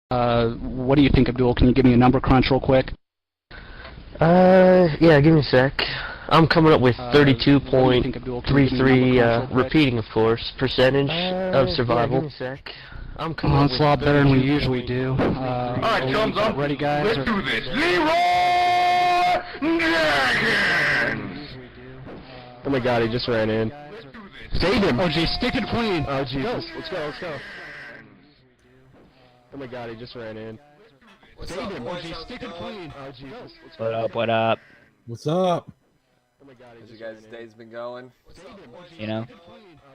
What do you think, Abdul? Can you give me a number crunch real quick? Yeah, give me a sec. I'm coming up with What do you think, Abdul? Can you give me a number 32.33, crunch real quick? repeating, of course, percentage of survival. Yeah, give me a sec. It's a lot better than we usually do. Alright, chums up. Ready, guys? Let's do this. Leroy Jenkins! Oh my god, he just ran in. Save him! Oh, geez, stick to the plane. Oh, Jesus. Let's go. Oh my god, he just ran in. Save him. Oh, geez, stick to the plane. Oh, Jesus. What up, what up? What's up? Oh my god, How's your guys' days been going? You know?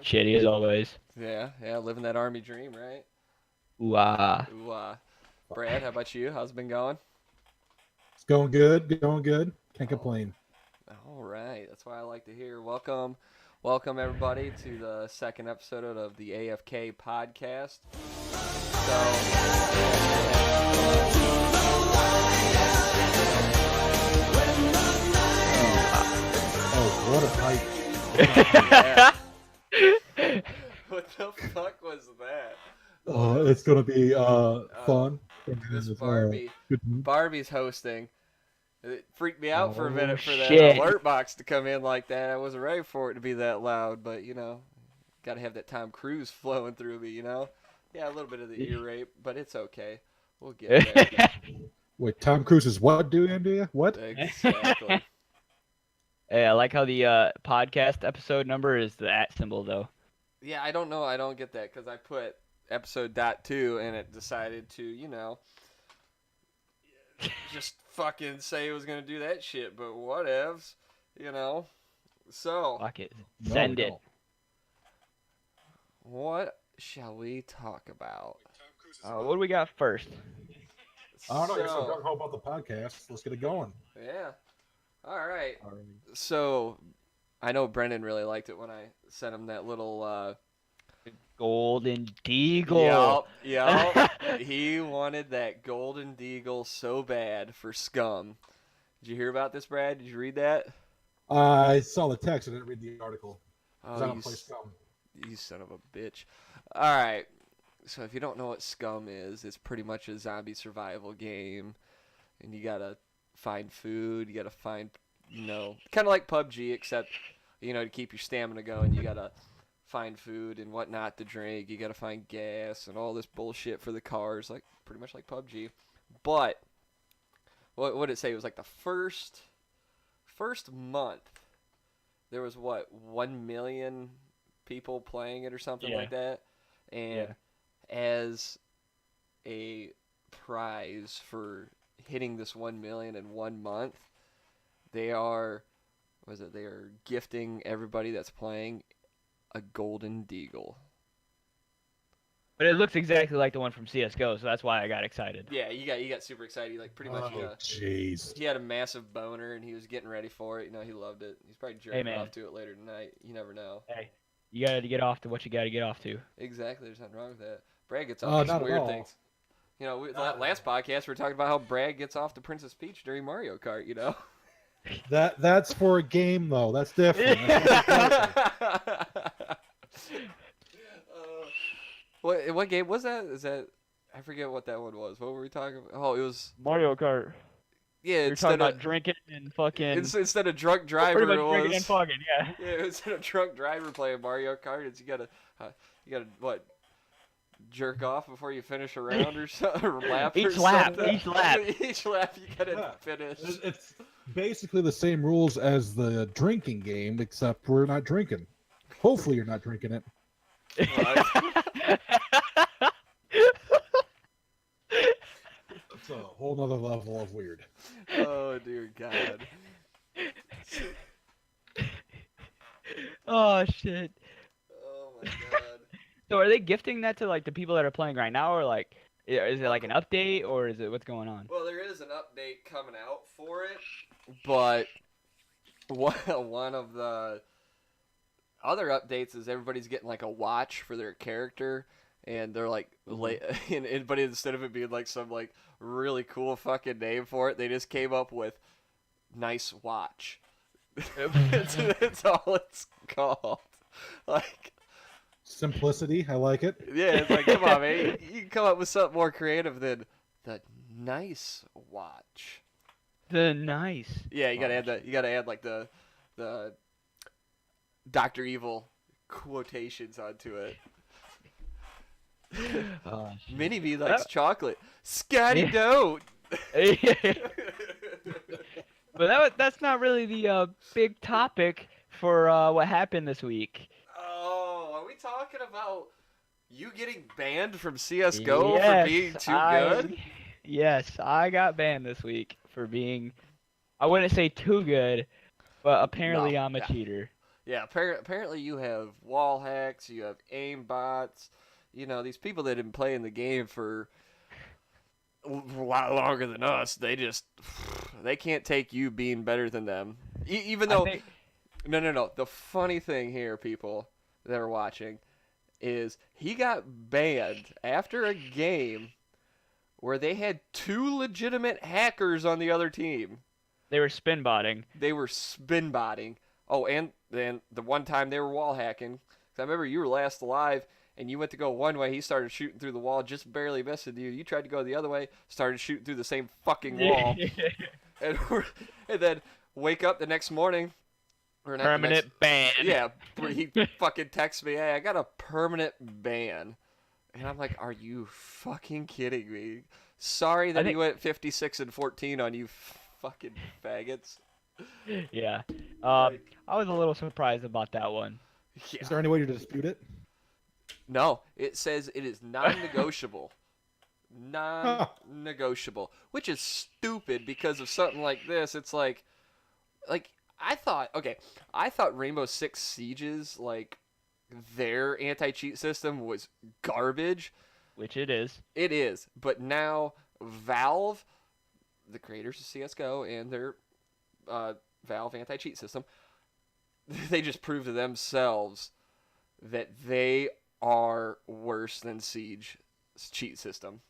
Shitty as always. Yeah, living that army dream, right? Ooh-ah. Ooh, Brad, how about you? How's it been going? It's going good. Can't complain. All right, that's what I like to hear. Welcome everybody to the second episode of the AFK podcast. Oh, what a hype. What the fuck was that? It's gonna be fun. This Good. Barbie's hosting. It freaked me out for a minute for that shit. alert box to come in like that. I wasn't ready for it to be that loud, but you know, gotta have that Tom Cruise flowing through me, you know? Yeah, a little bit of the ear rape, but it's okay. We'll get there. Wait, Tom Cruise is what doing to you? What? Exactly. Hey, I like how the podcast episode number is the @ symbol, though. Yeah, I don't know. I don't get that because I put episode .2 and it decided to, you know, just fucking say it was going to do that shit, but whatevs, you know. So, Fuck it. Send it. what shall we talk about? What do we got first? I don't know. You're so So, gung ho about the podcast. Let's get it going. yeah. All right. So, I know Brendan really liked it when I sent him that little, Golden Deagle. Yup. He wanted that Golden Deagle so bad for Scum. Did you hear about this, Brad? Did you read that? I saw the text. I didn't read the article. 'Cause I Oh, don't play Scum. you son of a bitch. All right. So if you don't know what Scum is, it's pretty much a zombie survival game. And you got to find food. You got to find, you know, kind of like PUBG, except, you know, to keep your stamina going, you got to find food and whatnot to drink. You got to find gas and all this bullshit for the cars, like pretty much like PUBG. But what did it say? It was like the first month there was what 1 million people playing it or something like that. And as a prize for hitting this 1 million in 1 month, they are gifting everybody that's playing a Golden Deagle. But it looks exactly like the one from CSGO, so that's why I got excited. Yeah, you got super excited. Like pretty much, Oh, jeez. he had a massive boner and he was getting ready for it. You know, he loved it. He's probably jerking off to it later tonight. You never know. Hey, you gotta get off to what you gotta get off to. Exactly. There's nothing wrong with that. Brad gets off to some not at weird all. things. You know, last podcast we were talking about how Brad gets off to Princess Peach during Mario Kart. You know. That's for a game though. That's different. What game was that? Is that I forget what that one was. What were we talking about? Oh, it was Mario Kart. yeah. You're talking about drinking and fucking. Instead of drunk driver, pretty much it was drinking and fucking, yeah. Yeah, instead of drunk driver playing Mario Kart, it's you gotta what jerk off before you finish a round or something, or lap. Each or lap, something. each lap. Each lap you gotta Yeah. finish. It's basically the same rules as the drinking game, except we're not drinking. Hopefully, you're not drinking it. It's a whole nother level of weird. Oh dear God. Oh shit. Oh my God. So are they gifting that to like the people that are playing right now, or like is it like an update, or is it what's going on? Well, there is an update coming out for it, but one of the other updates is everybody's getting like a watch for their character, and they're like, but instead of it being like some like really cool fucking name for it, they just came up with nice watch. That's all it's called. Like, Simplicity, I like it. Yeah, it's like, come on, man. You can come up with something more creative than the nice watch. The nice. Yeah, you gotta add that. You gotta add like the Doctor Evil quotations onto it. Minnie B likes chocolate. Scotty Yeah. don't. But that's not really the big topic for what happened this week. Oh, are we talking about you getting banned from CS:GO for Yes, being too I- good? Yes, I got banned this week for being, I wouldn't say too good, but apparently No, I'm a yeah. cheater. Yeah, apparently you have wall hacks, you have aim bots. You know, these people that have been playing the game for a lot longer than us, they can't take you being better than them. Even though No. The funny thing here, people that are watching, is he got banned after a game where they had 2 legitimate hackers on the other team. They were spin botting. They were spin botting. Oh, and then the one time they were wall hacking. 'Cause I remember you were last alive, and you went to go one way. He started shooting through the wall, just barely missing you. You tried to go the other way, started shooting through the same fucking wall. and then wake up the next morning. Or not the Permanent next- ban. Yeah, where he fucking texts me, hey, I got a permanent ban. And I'm like, are you fucking kidding me? Sorry that he went 56-14 on you fucking faggots. Yeah. I was a little surprised about that one. Yeah. Is there any way to dispute it? No, it says it is non-negotiable. Non-negotiable. Which is stupid because of something like this. It's like I thought Rainbow Six Siege's their anti-cheat system was garbage. Which it is. It is, but now Valve, the creators of CS:GO and their Valve anti-cheat system, they just proved to themselves that they are worse than Siege's cheat system.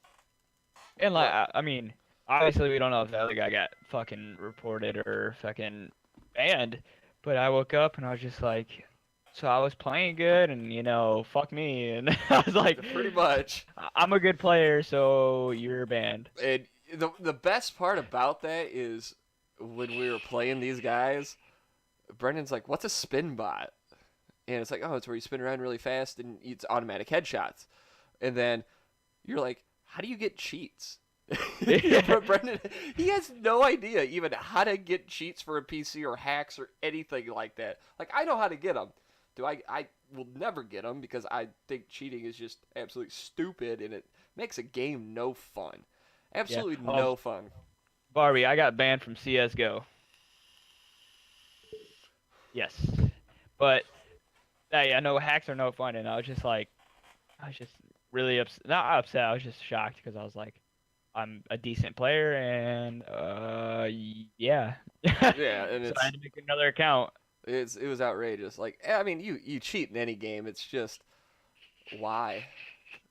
And I mean, obviously we don't know if the other guy got fucking reported or fucking banned, but I woke up and I was just like, so I was playing good and fuck me, and I was like, Pretty much. I'm a good player, so you're banned. And the best part about that is when we were playing these guys, Brendan's like, what's a spin bot? And it's like, oh, it's where you spin around really fast and it's automatic headshots. And then you're like, how do you get cheats? But Brendan, he has no idea even how to get cheats for a PC or hacks or anything like that. Like, I know how to get them. I will never get them because I think cheating is just absolutely stupid and it makes a game no fun. Absolutely no fun. Barbie, I got banned from CS:GO. Yes, but hey, I know hacks are no fun, and I was just really upset. Not upset. I was just shocked because I was like, I'm a decent player, and yeah. Yeah, and So it's I had to make another account. it was outrageous. Like, I mean, you cheat in any game. It's just why?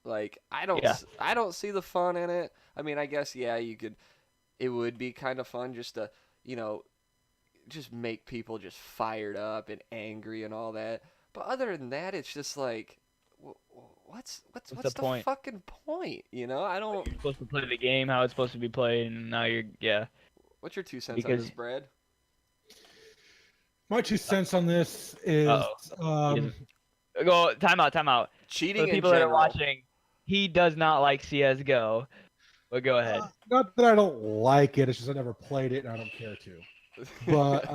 Like, I don't see the fun in it. I mean, I guess you could. It would be kind of fun just to just make people just fired up and angry and all that. But other than that, it's just like, what's the point? fucking point? I don't. You're supposed to play the game how it's supposed to be played, and now you're What's your 2 cents on Because- this, Brad? My 2 cents on this is Go time out. Cheating For the in people that are general. watching, he does not like CS:GO. But go ahead. not that I don't like it, it's just I never played it and I don't care to. But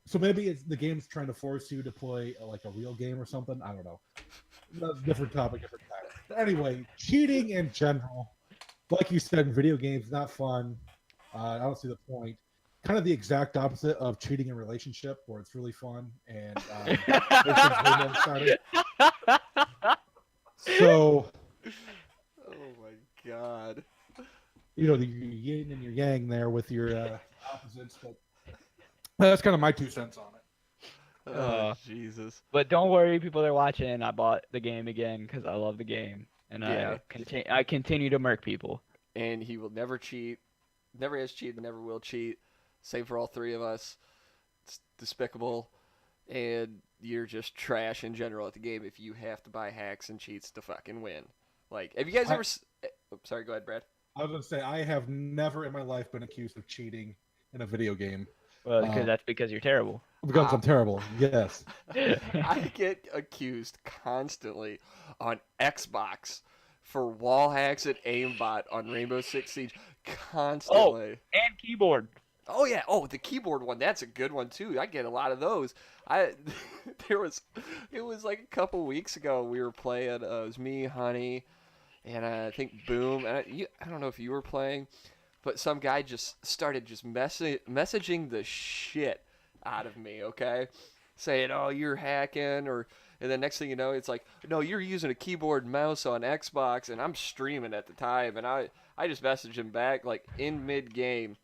so maybe the game's trying to force you to play like a real game or something. I don't know. That's a different topic, different time. But anyway, cheating in general, like you said, in video games, not fun. I don't see the point. Kind of the exact opposite of cheating in relationship, where it's really fun and everything's really exciting. So, Oh my god. the yin and your yang there with your opposites, but that's kind of my 2 cents on it. Oh, Jesus. But don't worry, people that are watching. I bought the game again because I love the game, and Yeah. I continue to murk people. And he will never cheat. Never has cheated, never will cheat. Same for all 3 of us. It's despicable. and you're just trash in general at the game if you have to buy hacks and cheats to fucking win. Like, have you guys ever? Sorry, go ahead, Brad. I was gonna say I have never in my life been accused of cheating in a video game. Well, because that's because you're terrible. Because I'm terrible. Yes. I get accused constantly on Xbox for wall hacks and aimbot on Rainbow Six Siege. Constantly. And keyboard. Oh yeah. Oh, the keyboard one. That's a good one too. I get a lot of those. It was like a couple weeks ago. We were playing. It was me, Honey, and I think Boom. And I don't know if you were playing, but some guy just started just messaging the shit out of me. Okay, saying, "Oh, you're hacking," and then next thing you know, it's like, "No, you're using a keyboard and mouse on Xbox," and I'm streaming at the time, and I just messaged him back like in mid game.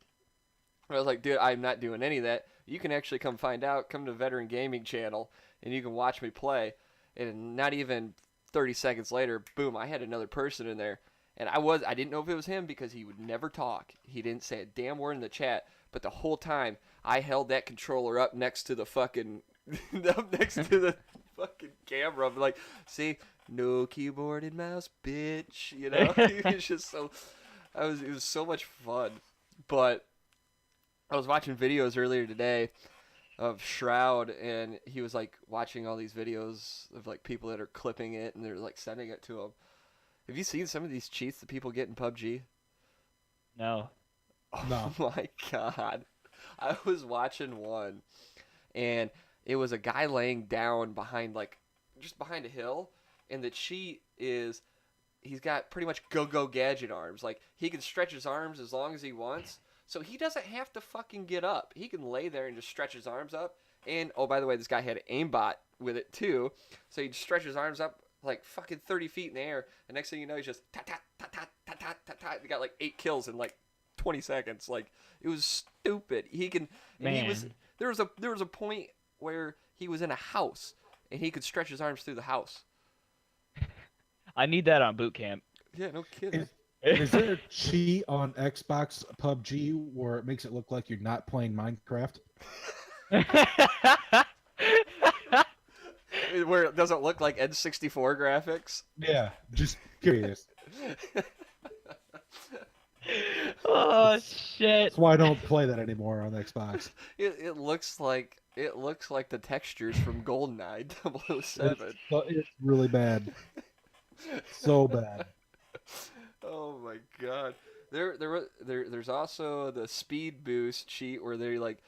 I was like, dude, I'm not doing any of that. You can actually come find out. Come to Veteran Gaming Channel, and you can watch me play. And not even 30 seconds later, boom, I had another person in there. And I didn't know if it was him because he would never talk. He didn't say a damn word in the chat. But the whole time, I held that controller up next to the fucking, camera. I'm like, see, no keyboard and mouse, bitch. You know, it was just so, it was so much fun. But I was watching videos earlier today of Shroud, and he was like watching all these videos of like people that are clipping it and they're like sending it to him. Have you seen some of these cheats that people get in PUBG? No. No. Oh my god. I was watching one, and it was a guy laying down behind just behind a hill, and the cheat is he's got pretty much go-go gadget arms. Like, he can stretch his arms as long as he wants. So he doesn't have to fucking get up. He can lay there and just stretch his arms up. And, oh, by the way, this guy had an aimbot with it, too. So he'd stretch his arms up like fucking 30 feet in the air. And next thing you know, he's just tat. He got like 8 kills in like 20 seconds. Like, it was stupid. He can... Man. There was a point where he was in a house, and he could stretch his arms through the house. I need that on boot camp. Yeah, no kidding. Is there a cheat on Xbox PUBG where it makes it look like you're not playing Minecraft? Where it doesn't look like N64 graphics? Yeah, just curious. Oh shit! That's why I don't play that anymore on Xbox. It looks like the textures from GoldenEye 007. It's really bad. So bad. Oh my god. There's also the speed boost cheat where they like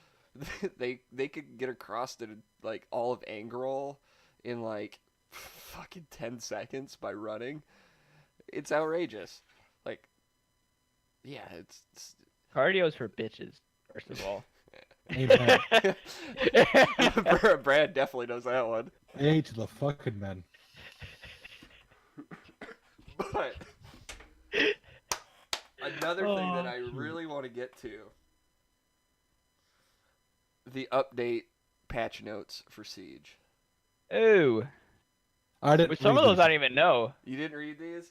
they could get across to like all of Angrel in like fucking 10 seconds by running. It's outrageous. Like, yeah, it's Cardio's for bitches, first of all. Amen. Brad definitely knows that one. A to the fucking men. But another thing that I really want to get to, the update patch notes for Siege. Ooh. I didn't. But some of read those these. I don't even know. You didn't read these?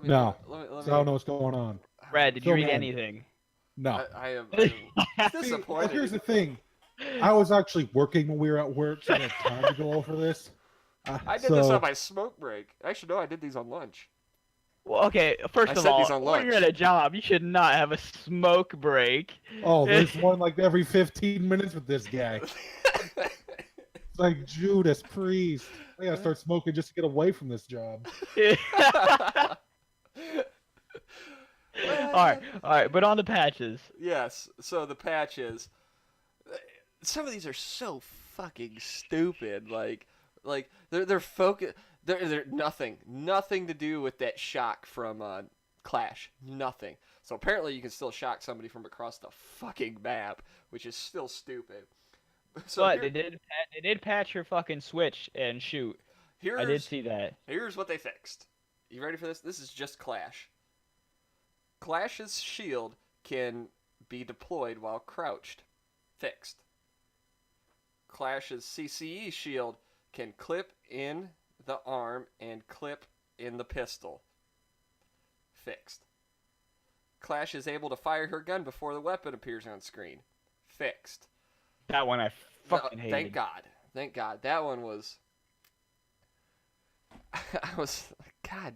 No. Let So I don't know what's going on. Brad, did you Fill read me in. anything? No. I am See, disappointed. here's the thing. I was actually working when we were at work, so I had time to go over this. I did this on my smoke break. Actually, no, I did these on lunch. Well, okay, first I of said all, these on when you're lunch. at a job, you should not have a smoke break. Oh, there's one like every 15 minutes with this guy. It's like Judas Priest. I gotta start smoking just to get away from this job. All right, but on the patches. Yes, so the patches. Some of these are so fucking stupid. Like they're focus. They're nothing to do with that shock from Clash. Nothing. So apparently you can still shock somebody from across the fucking map, which is still stupid. So But they did patch your fucking switch and shoot. I did see that. Here's what they fixed. You ready for this? This is just Clash. Clash's shield can be deployed while crouched. Fixed. Clash's CCE shield can clip in the arm and clip in the pistol. Fixed. Clash is able to fire her gun before the weapon appears on screen. Fixed. That one I fucking hated. Thank God. Thank God. That one was. I was like, God.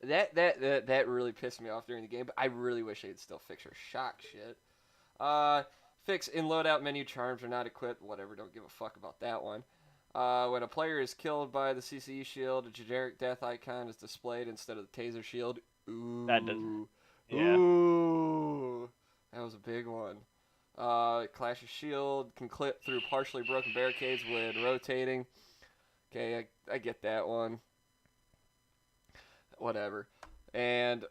That really pissed me off during the game, but I really wish they'd still fix your shock shit. Fix in loadout menu charms are not equipped. Whatever, don't give a fuck about that one. When a player is killed by the CCE shield, a generic death icon is displayed instead of the taser shield. Ooh. That doesn't. Yeah. Ooh. That was a big one. Clash of Shield can clip through partially broken barricades when rotating. Okay, I get that one. Whatever. And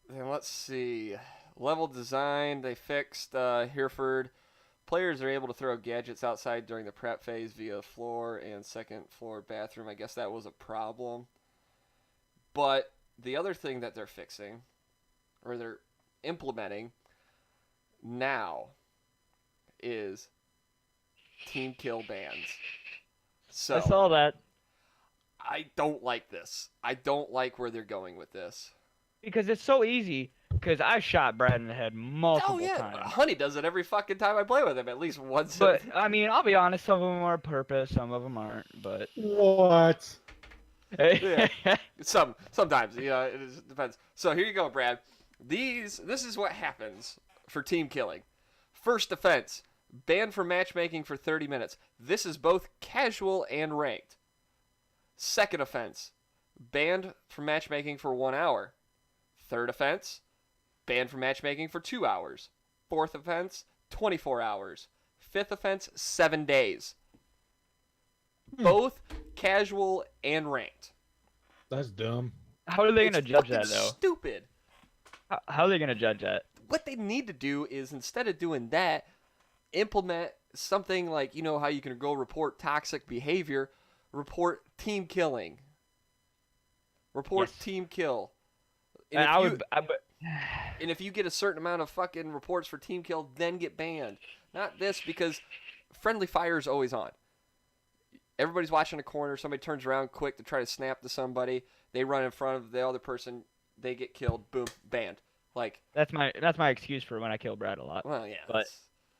then let's see. Level design, they fixed Hereford. Players are able to throw gadgets outside during the prep phase via floor and second floor bathroom. I guess that was a problem. But the other thing that they're fixing, or they're implementing now, is team kill bans. So I saw that. I don't like this. I don't like where they're going with this. Because it's so easy. Because I shot Brad in the head multiple Oh yeah, times. Honey does it every fucking time I play with him, at least once. But I mean, I'll be honest. Some of them are purpose, some of them aren't. But What? Yeah. Sometimes, it depends. So here you go, Brad. This is what happens for team killing. First offense, banned from matchmaking for 30 minutes. This is both casual and ranked. Second offense, banned from matchmaking for 1 hour. Third offense, banned from matchmaking for 2 hours. Fourth offense, 24 hours. Fifth offense, 7 days. Both casual and ranked. That's dumb. how are they gonna It's judge that fucking though? Stupid. How are they gonna judge that? What they need to do is, instead of doing that, implement something like, you know how you can go report toxic behavior, report team killing. Report Yes. team kill. And And if you get a certain amount of fucking reports for team kill, then get banned. Not this, because friendly fire is always on. Everybody's watching a corner, somebody turns around quick to try to snap to somebody, they run in front of the other person, they get killed, boom, banned. Like, that's my excuse for when I kill Brad a lot. well, yeah. But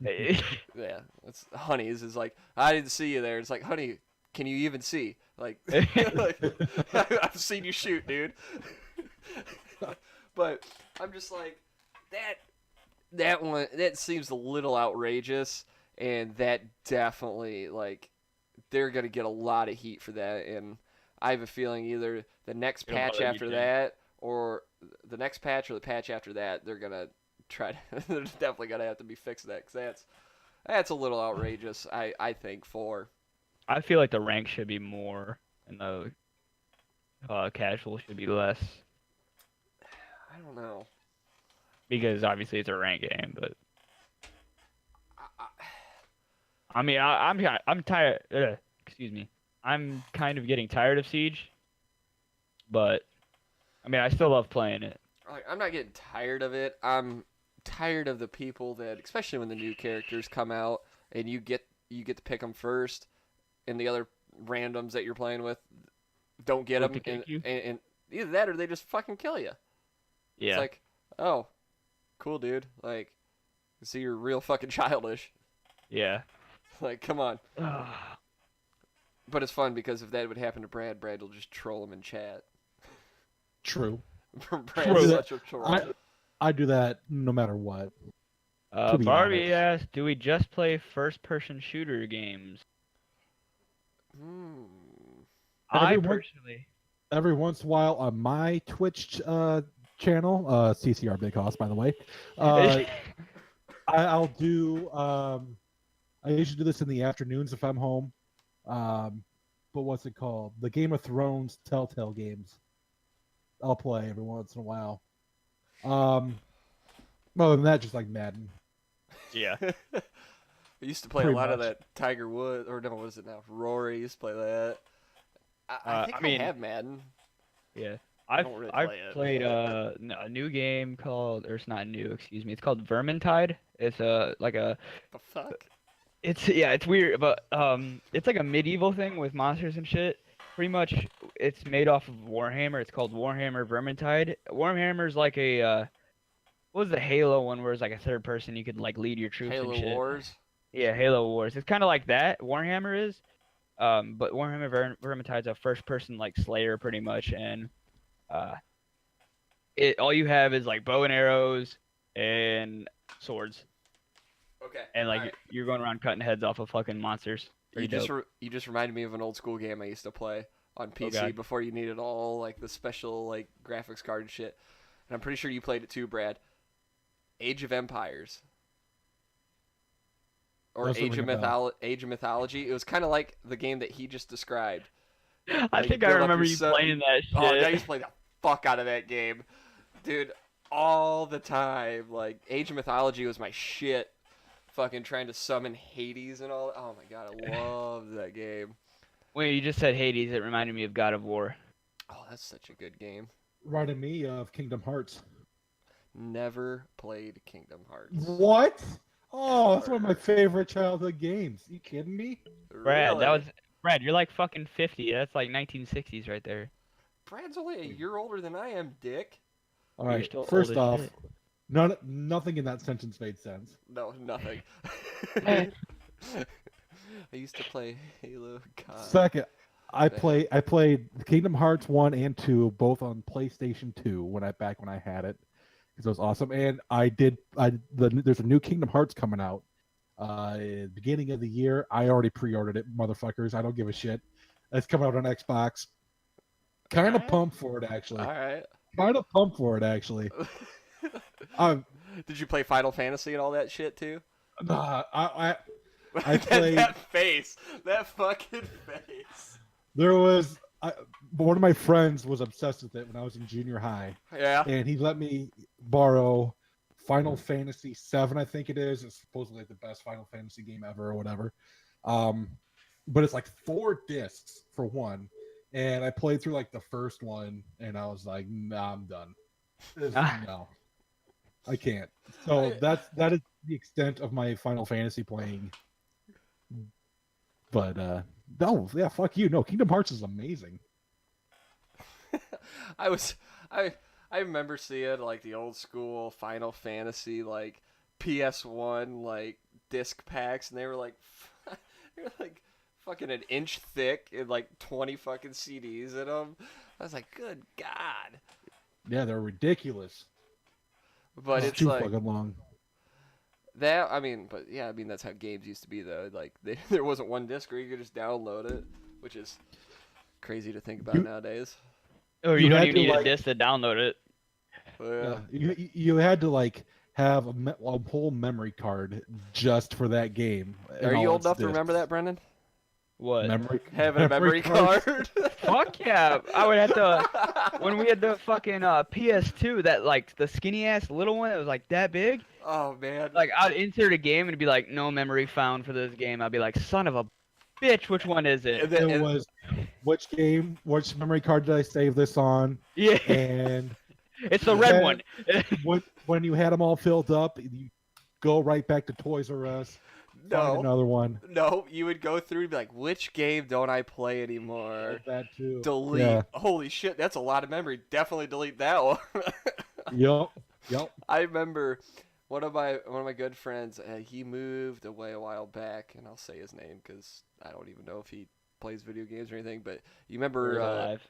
Yeah, it's Honey's is like, I didn't see you there. It's like, Honey, can you even see? Like, I've seen you shoot, dude. But I'm just like, that one, that seems a little outrageous, and that definitely, like, they're gonna get a lot of heat for that, and I have a feeling either the next It'll patch bother you, after Jim. that, or the next patch or the patch after that, they're gonna try to, they're definitely gonna have to be fixed that, because that's a little outrageous, I think, for. I feel like the rank should be more, and the casual should be less. I don't know. Because obviously it's a rank game, but I, I mean, I'm tired. Excuse me. I'm kind of getting tired of Siege, but I mean, I still love playing it. I'm not getting tired of it. I'm tired of the people that, especially when the new characters come out and you get to pick them first, and the other randoms that you're playing with don't get Don't them, pick you? and either that or they just fucking kill you. Yeah. It's like, oh, cool, dude. Like, see, you're real fucking childish. Yeah. Like, come on. But it's fun because if that would happen to Brad will just troll him in chat. True. Brad's such a troll. I do that no matter what. To be Barbie honest. asked, "Do we just play first-person shooter games?" Hmm. I Everyone- personally, Every once in a while on my Twitch channel, CCR Big Hoss, by the way, I'll do. I usually do this in the afternoons if I'm home. But what's it called? The Game of Thrones Telltale games. I'll play every once in a while. Other than that, just like Madden. yeah. I used to play a Pretty lot of much. that Tiger Woods, or no, what is it now? Rory used to play that. I think I mean- I have Madden. Yeah. I don't really I've play it. played a new game called, or it's not new, excuse me. It's called Vermintide. It's like a The fuck? it's weird, but it's like a medieval thing with monsters and shit. Pretty much, it's made off of Warhammer. It's called Warhammer Vermintide. Warhammer's like a what was the Halo one where it's like a third person, you could like lead your troops Halo and shit. Wars? Yeah, Halo Wars. It's kind of like that. Warhammer is, but Warhammer Vermintide's a first-person like Slayer pretty much, and uh, it all you have is like bow and arrows and swords, Okay. and like alright. you're going around cutting heads off of fucking monsters. You Pretty just dope. you just reminded me of an old school game I used to play on PC God. before you needed all like the special like graphics card and shit. And I'm pretty sure you played it too, Brad. Age of Empires. Or Doesn't Age of ring a bell. Age of Mythology. It was kind of like the game that he just described. I Like, think I build up remember your you set- playing that shit. Oh, I used to play the fuck out of that game, dude, all the time. Like Age of Mythology was my shit. Fucking trying to summon Hades and all. Oh my god, I loved that game. Wait, you just said Hades. It reminded me of God of War. Oh, that's such a good game. Reminded me of Kingdom Hearts. Never played Kingdom Hearts. What? Oh, that's one of my favorite childhood games. You kidding me? Brad, that Really? was Brad. You're like fucking 50. That's like 1960s right there. Brad's only a year older than I am, Dick. All You're right. still First old as off, shit. nothing in that sentence made sense. No, nothing. I used to play Halo. God. Second, I Man. played Kingdom Hearts 1 and 2 both on PlayStation 2 when I had it. Because it was awesome. And there's a new Kingdom Hearts coming out. Beginning of the year. I already pre-ordered it, motherfuckers. I don't give a shit. It's coming out on Xbox. Kind of Alright. pumped for it actually. All right. Kind of pumped for it actually. Um, Did you play Final Fantasy and all that shit too? nah, I That- played- that face. That fucking face. there was one of my friends was obsessed with it when I was in junior high, Yeah. and he let me borrow Final Fantasy VII, I think it is. It's supposedly like the best Final Fantasy game ever or whatever. But it's like 4 discs for one, and I played through like the first one, and I was like, nah, I'm done. No, I can't. So that is the extent of my Final Fantasy playing. But no, yeah, fuck you. No, Kingdom Hearts is amazing. I remember seeing like the old school Final Fantasy like PS1 like disc packs, and they were like fucking an inch thick and like 20 fucking CDs in them. I was like, good God. Yeah, they're ridiculous. But it's too like fucking long. that. I mean, but yeah, I mean that's how games used to be though. Like there wasn't one disc where you could just download it, which is crazy to think about nowadays. Or You you don't had even to, need a like- disc to download it. Yeah. You had to like have a whole memory card just for that game. and Are you all old its enough to remember discs. that, Brendan? What? Memory Having a memory cards? card? Fuck yeah! I would have to. When we had the fucking PS2, that like the skinny ass little one that was like that big. Oh man. Like I'd insert a game and it'd be like no memory found for this game. I'd be like, son of a bitch, which one is it? And then- It was which memory card did I save this on? Yeah, And it's the red Yeah. one. when you had them all filled up, you go right back to Toys R Us, find no. another one. No, you would go through and be like, which game don't I play anymore? That too. Delete. Yeah. Holy shit, that's a lot of memory. Definitely delete that one. Yep. I remember one of my good friends. He moved away a while back, and I'll say his name because I don't even know if he plays video games or anything. But you remember? We're alive.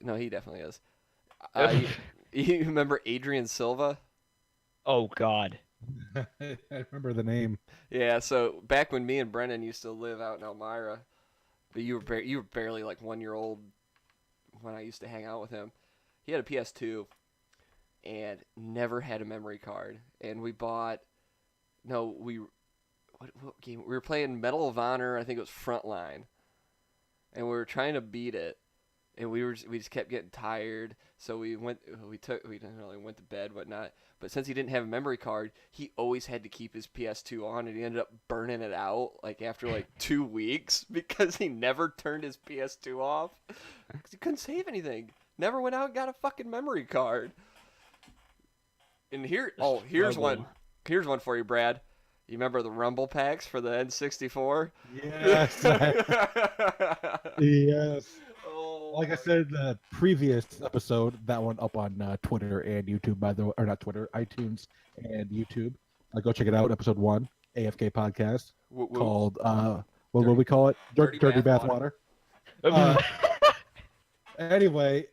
No, he definitely is. You remember Adrian Silva? Oh God. I remember the name. Yeah. So back when me and Brennan used to live out in Elmira, but you were barely like 1 year old when I used to hang out with him. He had a PS2 and never had a memory card. And we bought what game? We were playing Medal of Honor. I think it was Frontline, and we were trying to beat it. And we just kept getting tired, so we didn't really went to bed, whatnot. But since he didn't have a memory card, he always had to keep his PS2 on, and he ended up burning it out like after like 2 weeks because he never turned his PS2 off because he couldn't save anything. Never went out and got a fucking memory card. And here's one. Here's one for you, Brad. You remember the Rumble packs for the N64? Yes. Yes. Oh, Like I said in the previous episode, that one up on Twitter and YouTube, by the way, or not Twitter, iTunes and YouTube. Go check it out, episode 1. AFK podcast Woo woo. called what would we call it? Dirty Bath water. Anyway,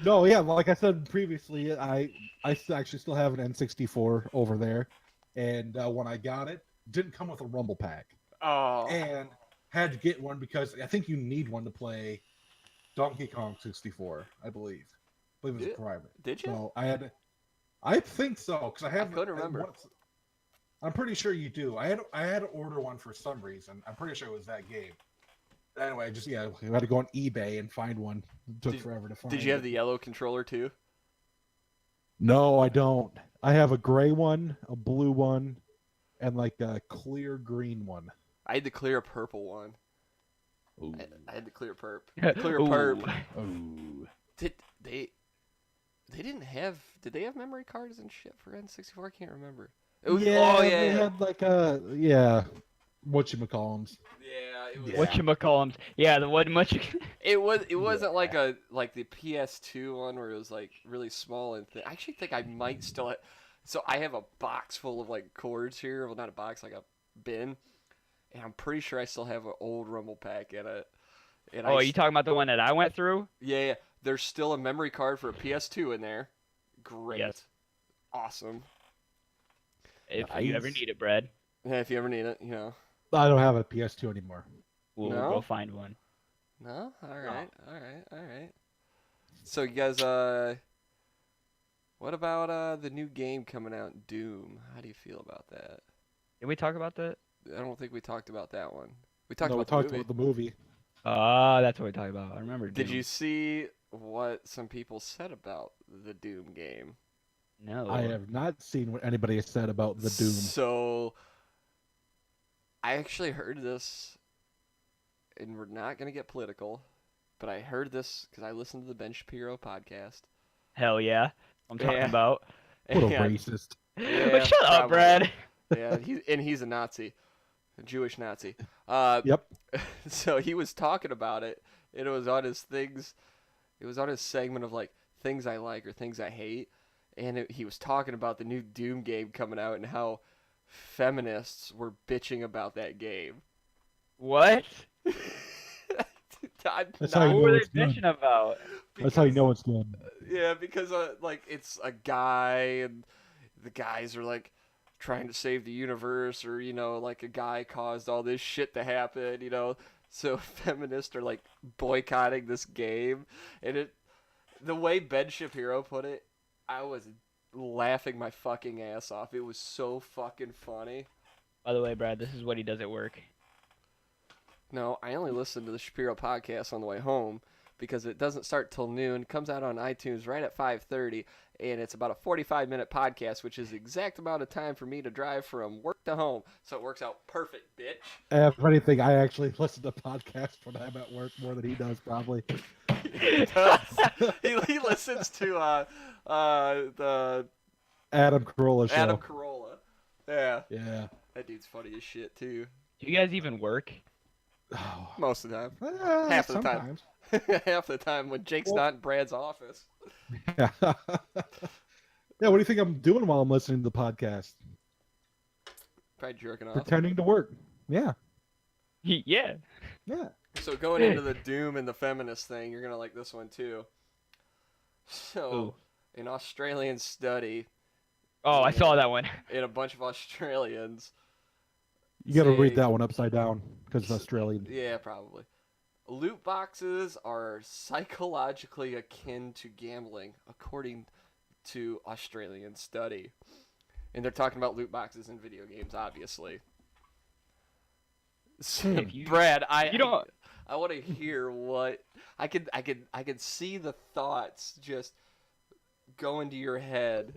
no, yeah, like I said previously, actually still have an N64 over there, and when I got it, didn't come with a Rumble pack, Oh. and had to get one because I think you need one to play Donkey Kong 64, I believe. I believe it was a requirement. Did you? So I think so because I couldn't remember. I'm pretty sure you do. I had to order one for some reason. I'm pretty sure it was that game. Anyway, I had to go on eBay and find one. It took forever to find. Did you have the yellow controller too? No, I don't. I have a gray one, a blue one, and like a clear green one. I had the clear purple one. Ooh. I had the clear perp. The clear perp. Ooh. Did they didn't have? Did they have memory cards and shit for N64? I can't remember. They had like whatchamacallums. Yeah, it was. Whatchamacallums. Yeah, the what much. It wasn't like the PS2 one where it was like really small and thin. I actually think I might still have. So I have a box full of like cords here. Well, not a box, like a bin. And I'm pretty sure I still have an old Rumble pack in it. And are you talking about the one that I went through? Yeah. There's still a memory card for a PS2 in there. Great. Yes. Awesome. If you ever need it, Brad. Yeah, if you ever need it, you know. I don't have a PS2 anymore. We'll No? go find one. No? Alright. So you guys, what about the new game coming out, Doom? How do you feel about that? Did we talk about that? I don't think we talked about that one. We talked We about talked the movie. about the movie. That's what we talked about. I remember. Did Doom. you see what some people said about the Doom game? No. I have not seen what anybody has said about the Doom. So, I actually heard this, and we're not going to get political, but I heard this because I listened to the Ben Shapiro podcast. Hell yeah. I'm talking Yeah. about. What a And- racist. Yeah, Shut up, probably. Brad. Yeah, he's a Nazi, a Jewish Nazi. Yep. So he was talking about it, and it was on his things. It was on his segment of like things I like or things I hate, and he was talking about the new Doom game coming out and how feminists were bitching about that game. What? That's how you What know were it's they done. bitching about? That's how you know it's good. Yeah, because like it's a guy, and the guys are like trying to save the universe, or like a guy caused all this shit to happen, So feminists are like boycotting this game, and the way Ben Shapiro put it, I was laughing my fucking ass off. It was so fucking funny. By the way, Brad, this is what he does at work. No, I only listen to the Shapiro podcast on the way home because it doesn't start till noon. It comes out on iTunes right at 5:30, and it's about a 45-minute podcast, which is the exact amount of time for me to drive from work to home. So it works out perfect, bitch. If anything, I actually listen to podcasts when I'm at work more than he does, probably. He does. he listens to the Adam Carolla show. Adam Carolla. Yeah. Yeah. That dude's funny as shit, too. Do you guys even work? Oh. Most of the time. Half of the time. Sometimes. Half the time when Jake's not in Brad's office. Yeah. Yeah, what do you think I'm doing while I'm listening to the podcast? Probably jerking off. Pretending to work. Yeah. Yeah. Yeah. So going into the Doom and the feminist thing, you're going to like this one, too. So, an Australian study... Oh, I saw that one. And a bunch of Australians... You got to say- read that one upside down because it's Australian. Yeah, probably. Loot boxes are psychologically akin to gambling, according to Australian study. And they're talking about loot boxes in video games, obviously. So, If you- Brad, I want to hear what I could see the thoughts just go into your head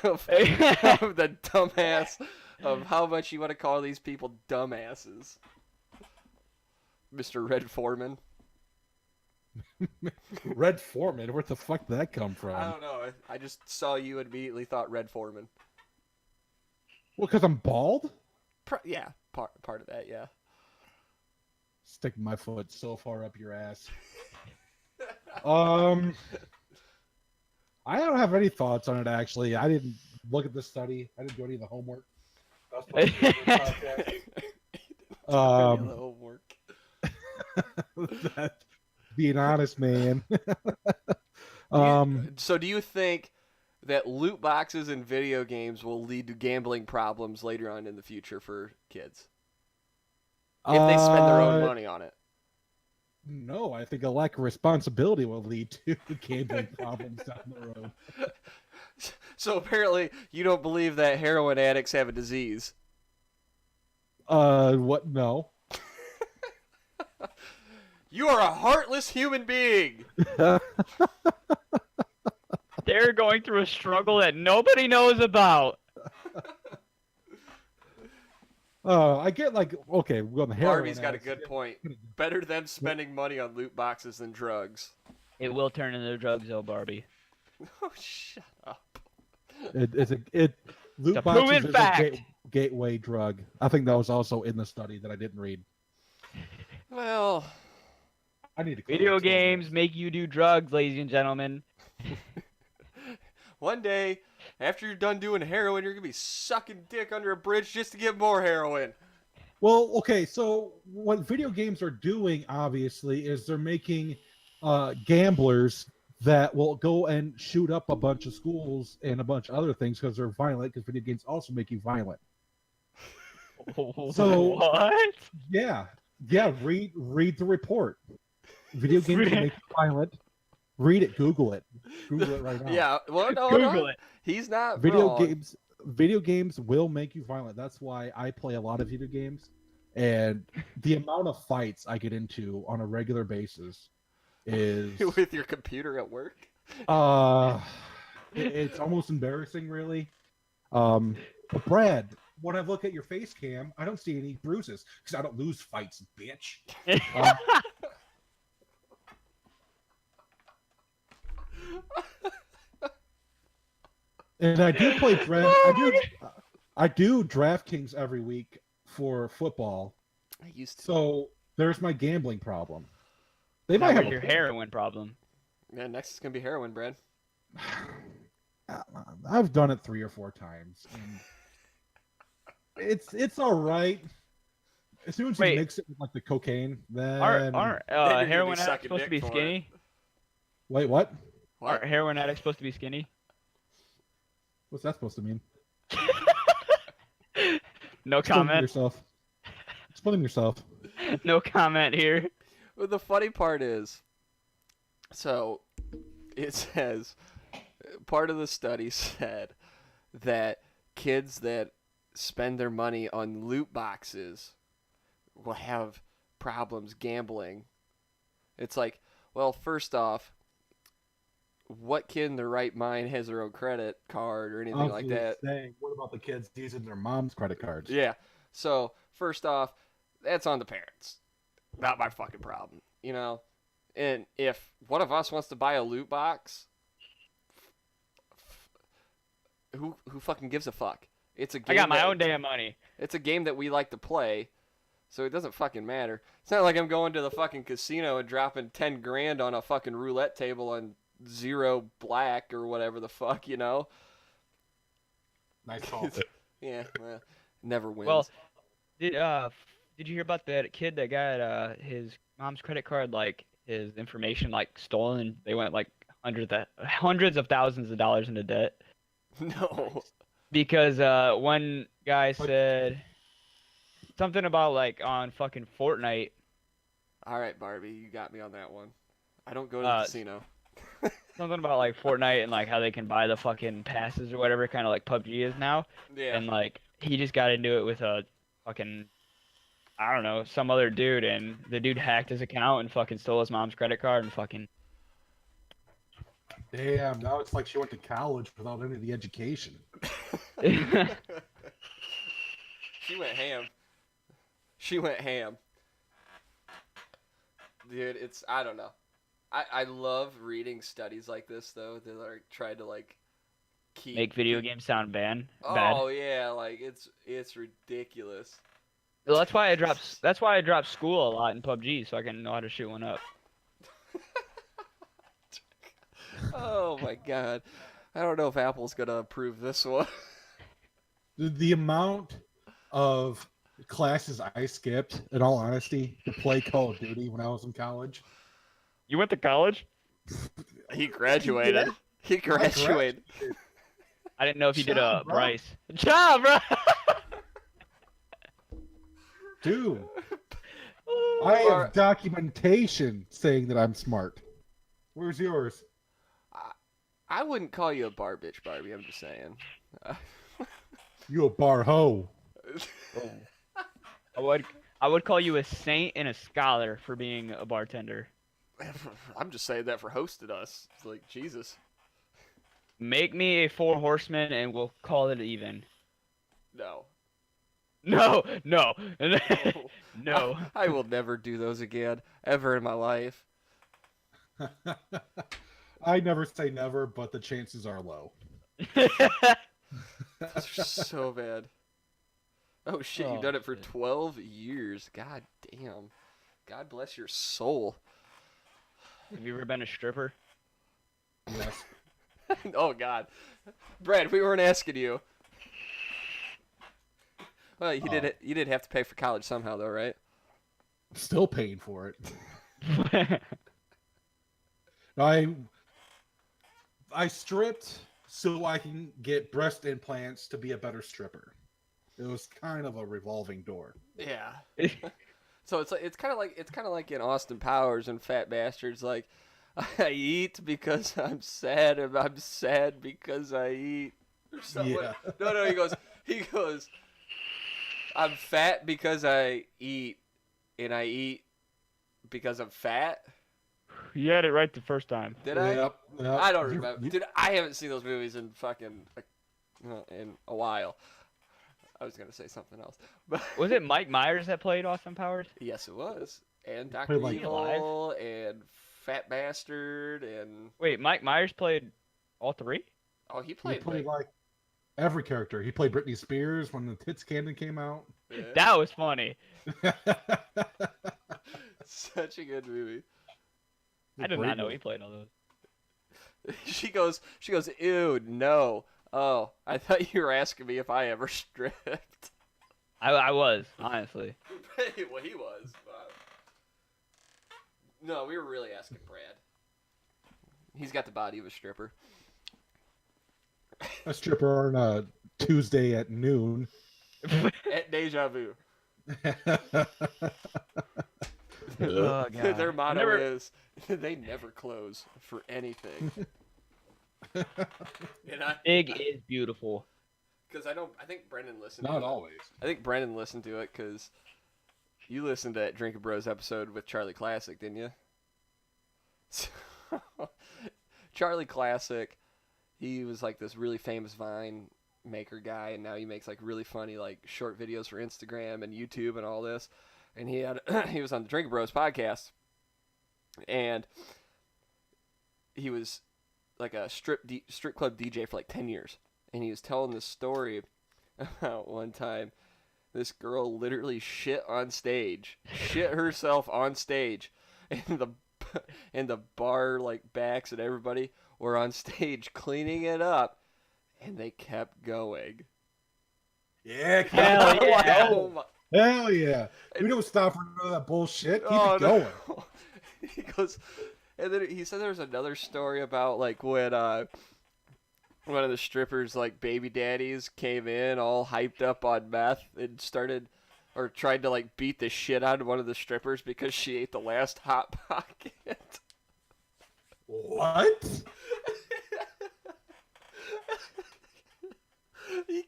of the dumbass of how much you want to call these people dumbasses. Mr. Red Foreman. Red Foreman? Where the fuck did that come from? I don't know. I just saw you and immediately thought Red Foreman. Well, because I'm bald? Yeah, part of that, yeah. Sticking my foot so far up your ass. I don't have any thoughts on it, actually. I didn't look at the study. I didn't do any of the homework. That's probably a good podcast. The homework. Being honest, man. So do you think that loot boxes in video games will lead to gambling problems later on in the future for kids? If they spend their own money on it. No, I think a lack of responsibility will lead to gambling problems down the road. So apparently you don't believe that heroin addicts have a disease. What? No. You are a heartless human being. They're going through a struggle that nobody knows about. I get like, okay, well, the heroin Barbie's got a addicts- good point. Better them spending money on loot boxes than drugs. It will turn into drugs, though, Barbie. Oh, shut up. Loot It's a boxes proven is fact. a gateway drug. I think that was also in the study that I didn't read. Well, I need to. Video games make you do drugs, ladies and gentlemen. one day, after you're done doing heroin, you're going to be sucking dick under a bridge just to get more heroin. Well, okay, so what video games are doing, obviously, is they're making gamblers that will go and shoot up a bunch of schools and a bunch of other things because they're violent, because video games also make you violent. So What? yeah, read the report. Video games will make you violent. Read it, Google it right now. Yeah, well, no, Google it. He's not Video wrong. games will make you violent. That's why I play a lot of video games, and the amount of fights I get into on a regular basis is With your computer at work? it's almost embarrassing, really. But Brad, when I look at your face cam, I don't see any bruises because I don't lose fights, bitch. And I do play I do DraftKings every week for football. I used to. So there's my gambling problem. They Now might have where's your heroin problem? Yeah, next is going to be heroin, Brad. I've done it 3 or 4 times. And it's all right. As soon as you Wait. mix it with like the cocaine, then Aren't Then you're gonna heroin be addicts sucking supposed to be dick for skinny? wait, what? What? Aren't heroin addicts supposed to be skinny? What's that supposed to mean? No Explain to comment. yourself. Explain yourself. No comment here. Well, the funny part is, so it says, part of the study said that kids that spend their money on loot boxes will have problems gambling. It's like, well, first off, what kid in their right mind has their own credit card or anything like that? Saying, what about the kids using their mom's credit cards? Yeah. So, first off, that's on the parents. Not my fucking problem, you know? And if one of us wants to buy a loot box, who fucking gives a fuck? It's a game I got my that- own damn money. It's a game that we like to play, so it doesn't fucking matter. It's not like I'm going to the fucking casino and dropping 10 grand on a fucking roulette table on zero black or whatever the fuck, you know? Nice call. Yeah, well, never wins. Well, did you hear about that kid that got his mom's creded card, like his information like stolen, and they went like hundreds of thousands of dollars into debt no. because one guy said something about like on fucking Fortnite. All right, Barbie, you got me on that one. I don't go to the casino. Something about like Fortnite and like how they can buy the fucking passes or whatever, kind of like PUBG is now. Yeah. And like he just got into it with a fucking, I don't know, some other dude, and the dude hacked his account and fucking stole his mom's credit card and fucking. Damn, now it's like she went to college without any of the education. She went ham. She went ham. Dude, I don't know. I love reading studies like this though that are trying to like keep Make video games sound bad. Oh yeah, like it's ridiculous. Well, that's why I dropped school a lot in PUBG so I can know how to shoot one up. Oh Oh my god. I don't know if Apple's gonna approve this one. The amount of classes I skipped, in all honesty, to play Call of Duty when I was in college. You went to college? He graduated. He graduated. I didn't know if you did a Job, bro. Bryce. Job, bro. Dude, I have documentation saying that I'm smart. Where's yours? I wouldn't call you a bar bitch, Barbie. I'm just saying. You a bar hoe. I would call you a saint and a scholar for being a bartender. I'm just saying that for hosting us. It's like, Jesus. Make me a 4 horsemen and we'll call it even. No. No, no, no. I will never do those again, ever in my life. I never say never, but the chances are low. That's so bad. Oh shit, you've done it for 12 years. God damn. God bless your soul. Have you ever been a stripper? Yes. Oh god. Brad, we weren't asking you. Well, you did have to pay for college somehow though, right? Still paying for it. I stripped so I can get breast implants to be a better stripper. It was kind of a revolving door. Yeah. So it's kind of like in Austin Powers and Fat Bastards, like I eat because I'm sad and I'm sad because I eat. Or something. Yeah. No, he goes, I'm fat because I eat, and I eat because I'm fat. You had it right the first time. Did I? Yep. I don't remember. Dude, I haven't seen those movies in fucking in a while. I was gonna say something else, but Was it Mike Myers that played Austin Powers? yes, it was. And Dr. Like- Evil and Fat Bastard and Wait, Mike Myers played all 3? oh, he He played played like like every character. He played Britney Spears when the Tits Cannon came out. yeah, That was funny. such a good movie. I did not know he played all those. She goes, ew, no. Oh, I thought you were asking me if I ever stripped. I was, honestly. Well, he was. No, we were really asking Brad. He's got the body of a stripper. A stripper on a Tuesday at noon. At Deja Vu. Oh, God. Their motto is, they never close for anything. And Big is beautiful. Because I think Brendan listened Not to it. always. I think Brendan listened to it because you listened to that Drinking Bros episode with Charlie Classic, didn't you? Charlie Classic, he was like this really famous Vine maker guy, and now he makes like really funny like short videos for Instagram and YouTube and all this. And he was on the Drinking Bros podcast, and he was like a strip club DJ for like 10 years. And he was telling this story about one time this girl literally shit herself on stage, and the bar like backs and everybody were on stage cleaning it up, and they kept going. Yeah, Hell yeah. Oh my, Hell yeah. We don't stop for none of that bullshit. Keep oh, it going. no. He goes, and then he said there was another story about like when one of the strippers like baby daddies came in all hyped up on meth and tried to like beat the shit out of one of the strippers because she ate the last hot pocket. What? He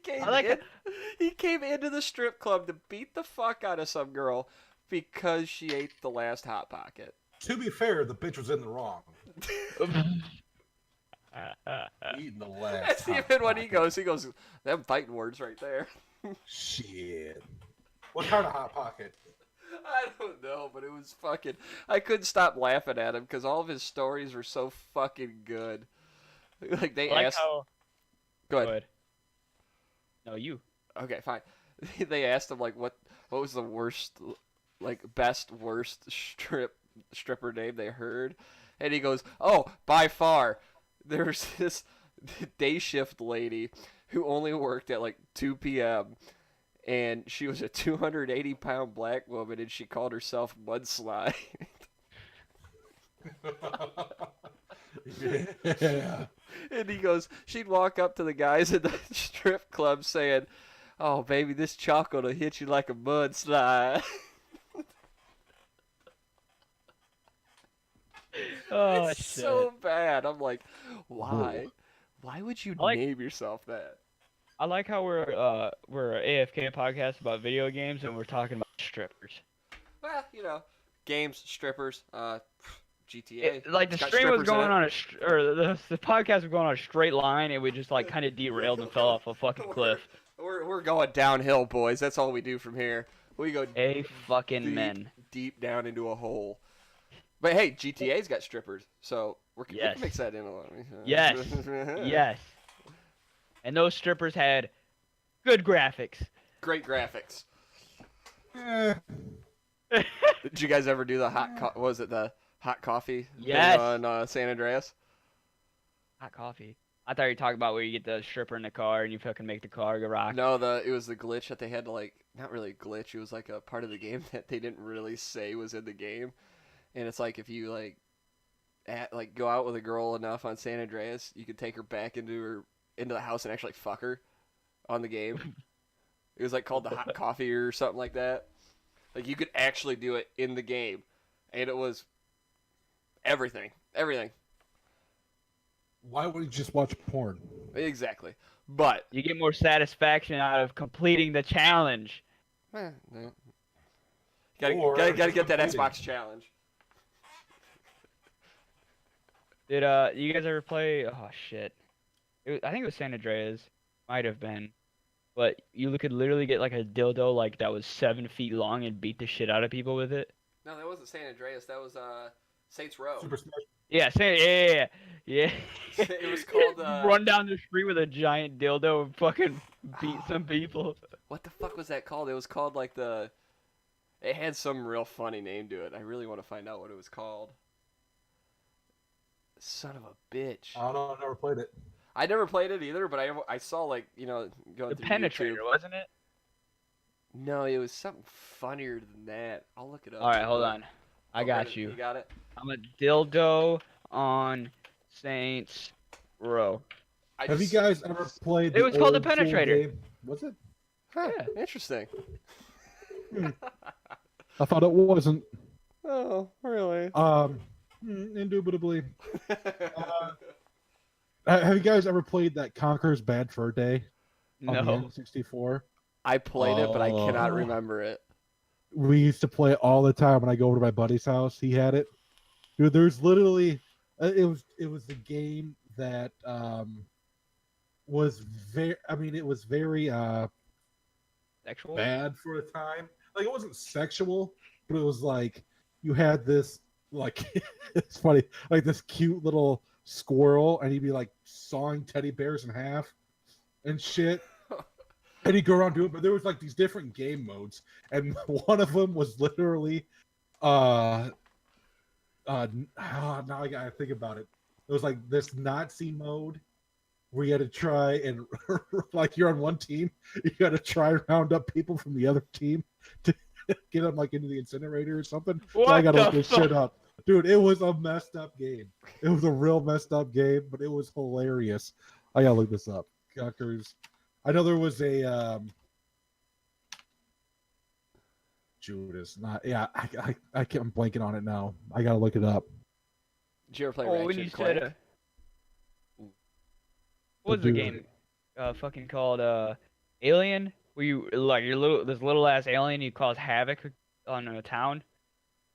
came into the strip club to beat the fuck out of some girl because she ate the last hot pocket. To be fair, the bitch was in the wrong. Eating the last. That's hot even when he pocket. goes, them fighting words right there. Shit. What kind of hot pocket? I don't know, but it was fucking. I couldn't stop laughing at him because all of his stories were so fucking good. Like they I like asked. how... Go ahead. No, you. Okay, fine. They asked him like what was the worst, like best worst stripper name they heard, and he goes, "Oh, by far, there was this day shift lady who only worked at like 2 p.m. and she was a 280-pound black woman, and she called herself Mudslide. Yeah. And he goes, she'd walk up to the guys at the strip club saying, "Oh, baby, this chocolate will hit you like a mudslide." Oh It's shit. so bad. I'm like, why? Why would you I like- name yourself that? I like how we're an AFK podcast about video games and we're talking about strippers. Well, you know, games, strippers, GTA. Like the It's got stream was strippers in going it. on or the podcast was going on a straight line and we just like kind of derailed and fell off a fucking cliff. We're going downhill, boys. That's all we do from here. We go A fucking deep, men. deep down into a hole. But hey, GTA's got strippers, so we Yes. can mix that in a little. Yes. Yes. And those strippers had good graphics. Great graphics. Eh, Did you guys ever do the what was it, the hot coffee thing Yes. on San Andreas? Hot coffee. I thought you were talking about where you get the stripper in the car and you fucking make the car go rock. No, it was the glitch that they had to like, not really a glitch. It was like a part of the game that they didn't really say was in the game. And it's like if you like go out with a girl enough on San Andreas, you could take her back into the house and actually fuck her on the game. It was like called the hot coffee or something like that. Like you could actually do it in the game, and it was everything. why would you just watch porn? Exactly. But You get more satisfaction out of completing the challenge. no. Or Gotta just get that competing. Xbox challenge. Did you guys ever play? Oh shit! I think it was San Andreas. Might have been, but you could literally get like a dildo like that was 7 feet long and beat the shit out of people with it. No, that wasn't San Andreas. That was Saints Row. Super Smash. Yeah, yeah. It was called Run down the street with a giant dildo and fucking beat some people. what the fuck was that called? It was called like it had some real funny name to it. I really want to find out what it was called. Son of a bitch. I don't know. I never played it. I never played it either, but I saw like, going The through penetrator, YouTube. wasn't it? No, it was something funnier than that. I'll look it up. All right, hold on. I Oh, got wait, you. You got it? I'm a dildo on Saints Row. Have you guys ever played? It was called the old school Penetrator. game? Was it? Huh, Yeah. interesting. I thought it wasn't. Oh, really? Indubitably. Have you guys ever played that Conker's Bad Fur Day on the No. N64? I played it, but I cannot Oh. remember it. We used to play it all the time when I go over to my buddy's house. He had it. Dude, there's literally it was the game that was very it was very Sexual? bad for a time. Like it wasn't sexual, but it was like you had this like it's funny, like this cute little squirrel and he'd be like sawing teddy bears in half and shit. And he'd go around doing it, but there was like these different game modes, and one of them was literally now I gotta think about it. It was like this Nazi mode where you had to try and like you're on one team, you gotta try and round up people from the other team to get them like into the incinerator or something. So I What gotta the look this fuck? shit up. Dude, it was a messed up game. It was a real messed up game, but it was hilarious. I gotta look this up. Conker's. I know there was a Judas. Not yeah. I can't. I'm blanking on it now. I gotta look it up. Did you ever play Oh, Ratchet when you and Clank? said what was the Dude. game? Fucking called Alien? Where you like this little ass alien you cause havoc on a town?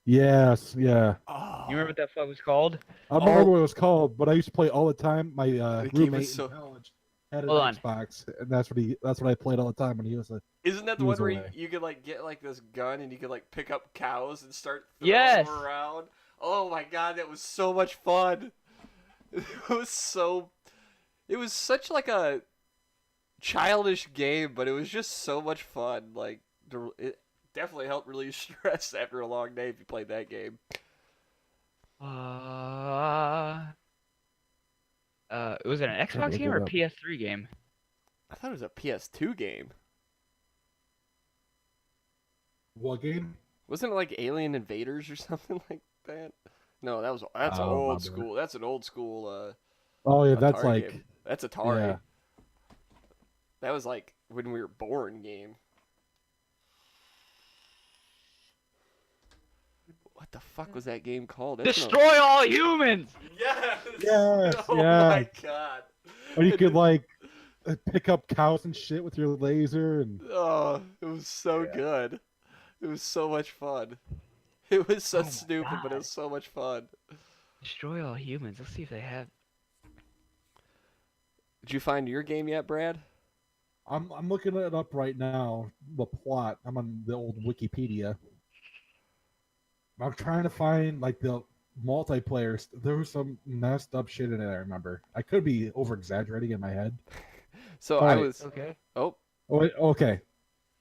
Yes. Yeah. Oh, You remember what that fuck was called? I don't remember what it was called, but I used to play all the time. My The game roommate is so- in college had an Hold on. Xbox, and that's what I played all the time when he was a. Isn't that the He one was where away. you could like get like this gun and you could like pick up cows and start throwing Yes. them around? Oh my god, that was so much fun. It was such like a childish game, but it was just so much fun. Like it definitely helped relieve stress after a long day if you played that game. Was it an Xbox look game it or a up. PS3 game? I thought it was a PS2 game. What game? Wasn't it like Alien Invaders or something like that? No, that's I don't old remember. school. That's an old school Oh yeah, that's Atari like game. That's Atari. yeah. That was like when we were born game. What the fuck was that game called? That's Destroy all humans! Yes. Yes, Oh my yes. god. Or you could like pick up cows and shit with your laser and Oh, it was so Yeah. good. It was so much fun. It was so Oh my stupid, but it God. was so much fun. Destroy all humans. Let's see if they have. Did you find your game yet, Brad? I'm looking it up right now. The plot. I'm on the old Wikipedia. I'm trying to find like the multiplayer. There was some messed up shit in it. I remember. I could be over exaggerating in my head. So All I right. was. Okay. Oh, Oh, wait, okay.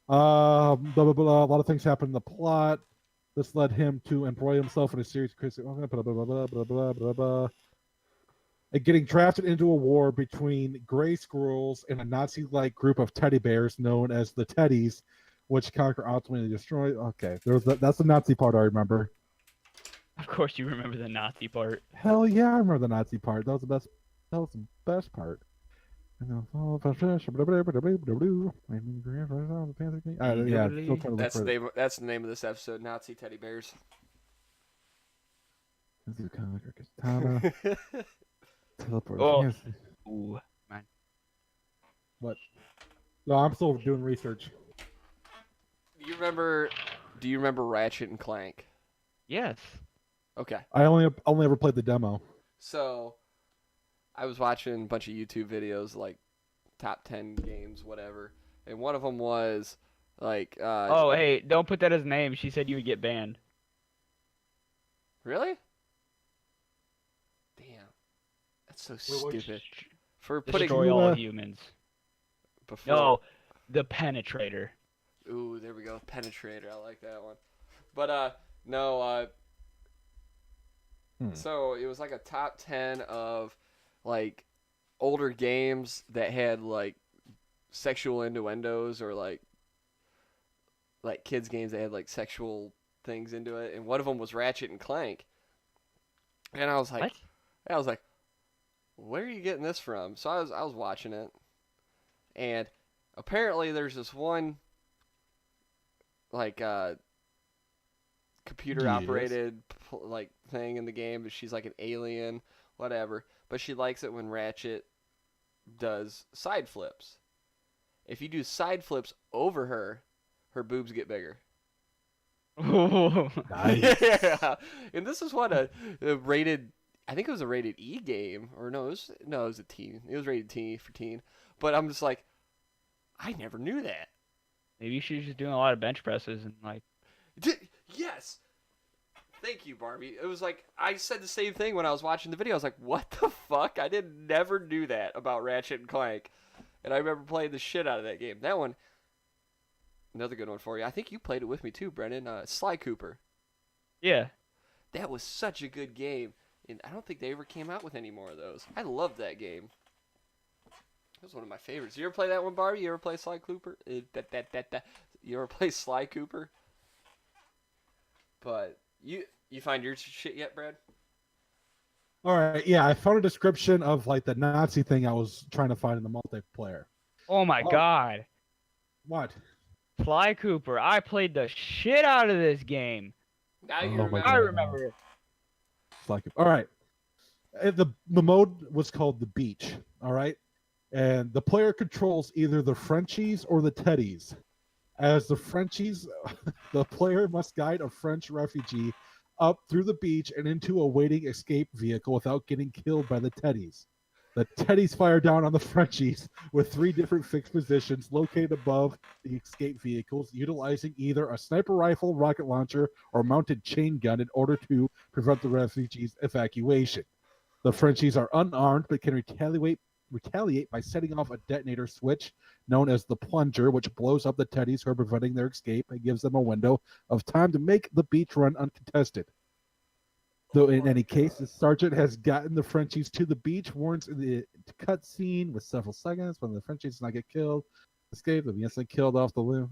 Blah, blah, blah, a lot of things happened in the plot. This led him to embroil himself in a series of crazy. Blah, blah, blah, blah, blah, blah, blah, blah, blah. And getting drafted into a war between gray squirrels and a Nazi-like group of teddy bears known as the Teddies, which conquer ultimately destroy. Okay, that's the Nazi part I remember. Of course, you remember the Nazi part. Hell yeah, I remember the Nazi part. That was the best. That was the best part. Yeah, still trying to look that's for the it. name. That's the name of this episode. Nazi teddy bears. Katana, teleport. Oh. Yes. Ooh, man. What? No, I'm still doing research. Do you remember Ratchet and Clank? Yes. Okay. I only ever played the demo. So, I was watching a bunch of YouTube videos, like top 10 games, whatever, and one of them was like. Oh, hey, don't put that as a name. She said you would get banned. Really? Damn, that's so Wait, stupid. For putting Destroy all uh, humans. before. No, the Penetrator. Ooh, there we go. Penetrator. I like that one. But no. So it was like a top 10 of like older games that had like sexual innuendos or like kids games that had like sexual things into it, and one of them was Ratchet and Clank. And I was like, What? where are you getting this from? So I was watching it, and apparently there's this one like computer operated like thing in the game, but she's like an alien, whatever. But she likes it when Ratchet does side flips. If you do side flips over her boobs get bigger. Nice. Yeah, and this is what a rated. I think it was a rated E game, or no, it was a teen. It was rated T for teen. But I'm just like, I never knew that. Maybe she's just doing a lot of bench presses and like. Yes. Thank you, Barbie. It was like I said the same thing when I was watching the video. I was like, "What the fuck?" I never knew that about Ratchet and Clank, and I remember playing the shit out of that game. That one, another good one for you. I think you played it with me too, Brennan. Sly Cooper. Yeah. That was such a good game, and I don't think they ever came out with any more of those. I loved that game. That was one of my favorites. You ever play that one, Barbie? You ever play Sly Cooper? You ever play Sly Cooper? But you find your shit yet, Brad? All right, yeah, I found a description of like the Nazi thing I was trying to find in the multiplayer. Oh my God. What? Sly Cooper. I played the shit out of this game. Now you Oh my remember. God. I remember it. It's like, all right. The mode was called the Beach. All right, and the player controls either the Frenchies or the Teddies. As the Frenchies, the player must guide a French refugee up through the beach and into a waiting escape vehicle without getting killed by the Teddies. The Teddies fire down on the Frenchies with 3 different fixed positions located above the escape vehicles, utilizing either a sniper rifle, rocket launcher, or mounted chain gun in order to prevent the refugees' evacuation. The Frenchies are unarmed but can retaliate by setting off a detonator switch known as the plunger, which blows up the Teddies who are preventing their escape and gives them a window of time to make the beach run uncontested. Though in any case, the sergeant has gotten the Frenchies to the beach, warns in the cutscene with several seconds when the Frenchies does not get killed, escape, they'll be instantly killed off the limb.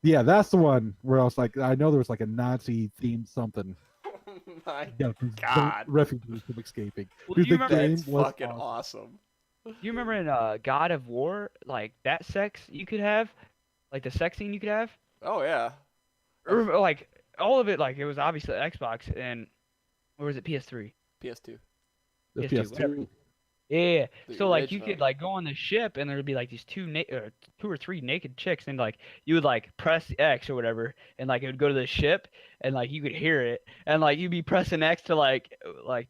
Yeah, that's the one where I was like, I know there was like a Nazi themed something. Oh my Yeah, God. refugees from escaping. Well, Dude, do you the remember? game That's was fucking awesome. awesome. You remember in God of War, like that sex you could have, like the sex scene you could have, Oh yeah. or like all of it, like it was obviously Xbox and, or was it PS3? PS2. The PS2, whatever. PS2. Yeah. The So like you original. could like go on the ship and there'd be like these two or three naked chicks and like you would like press X or whatever and like it would go to the ship and like you could hear it and like you'd be pressing X to like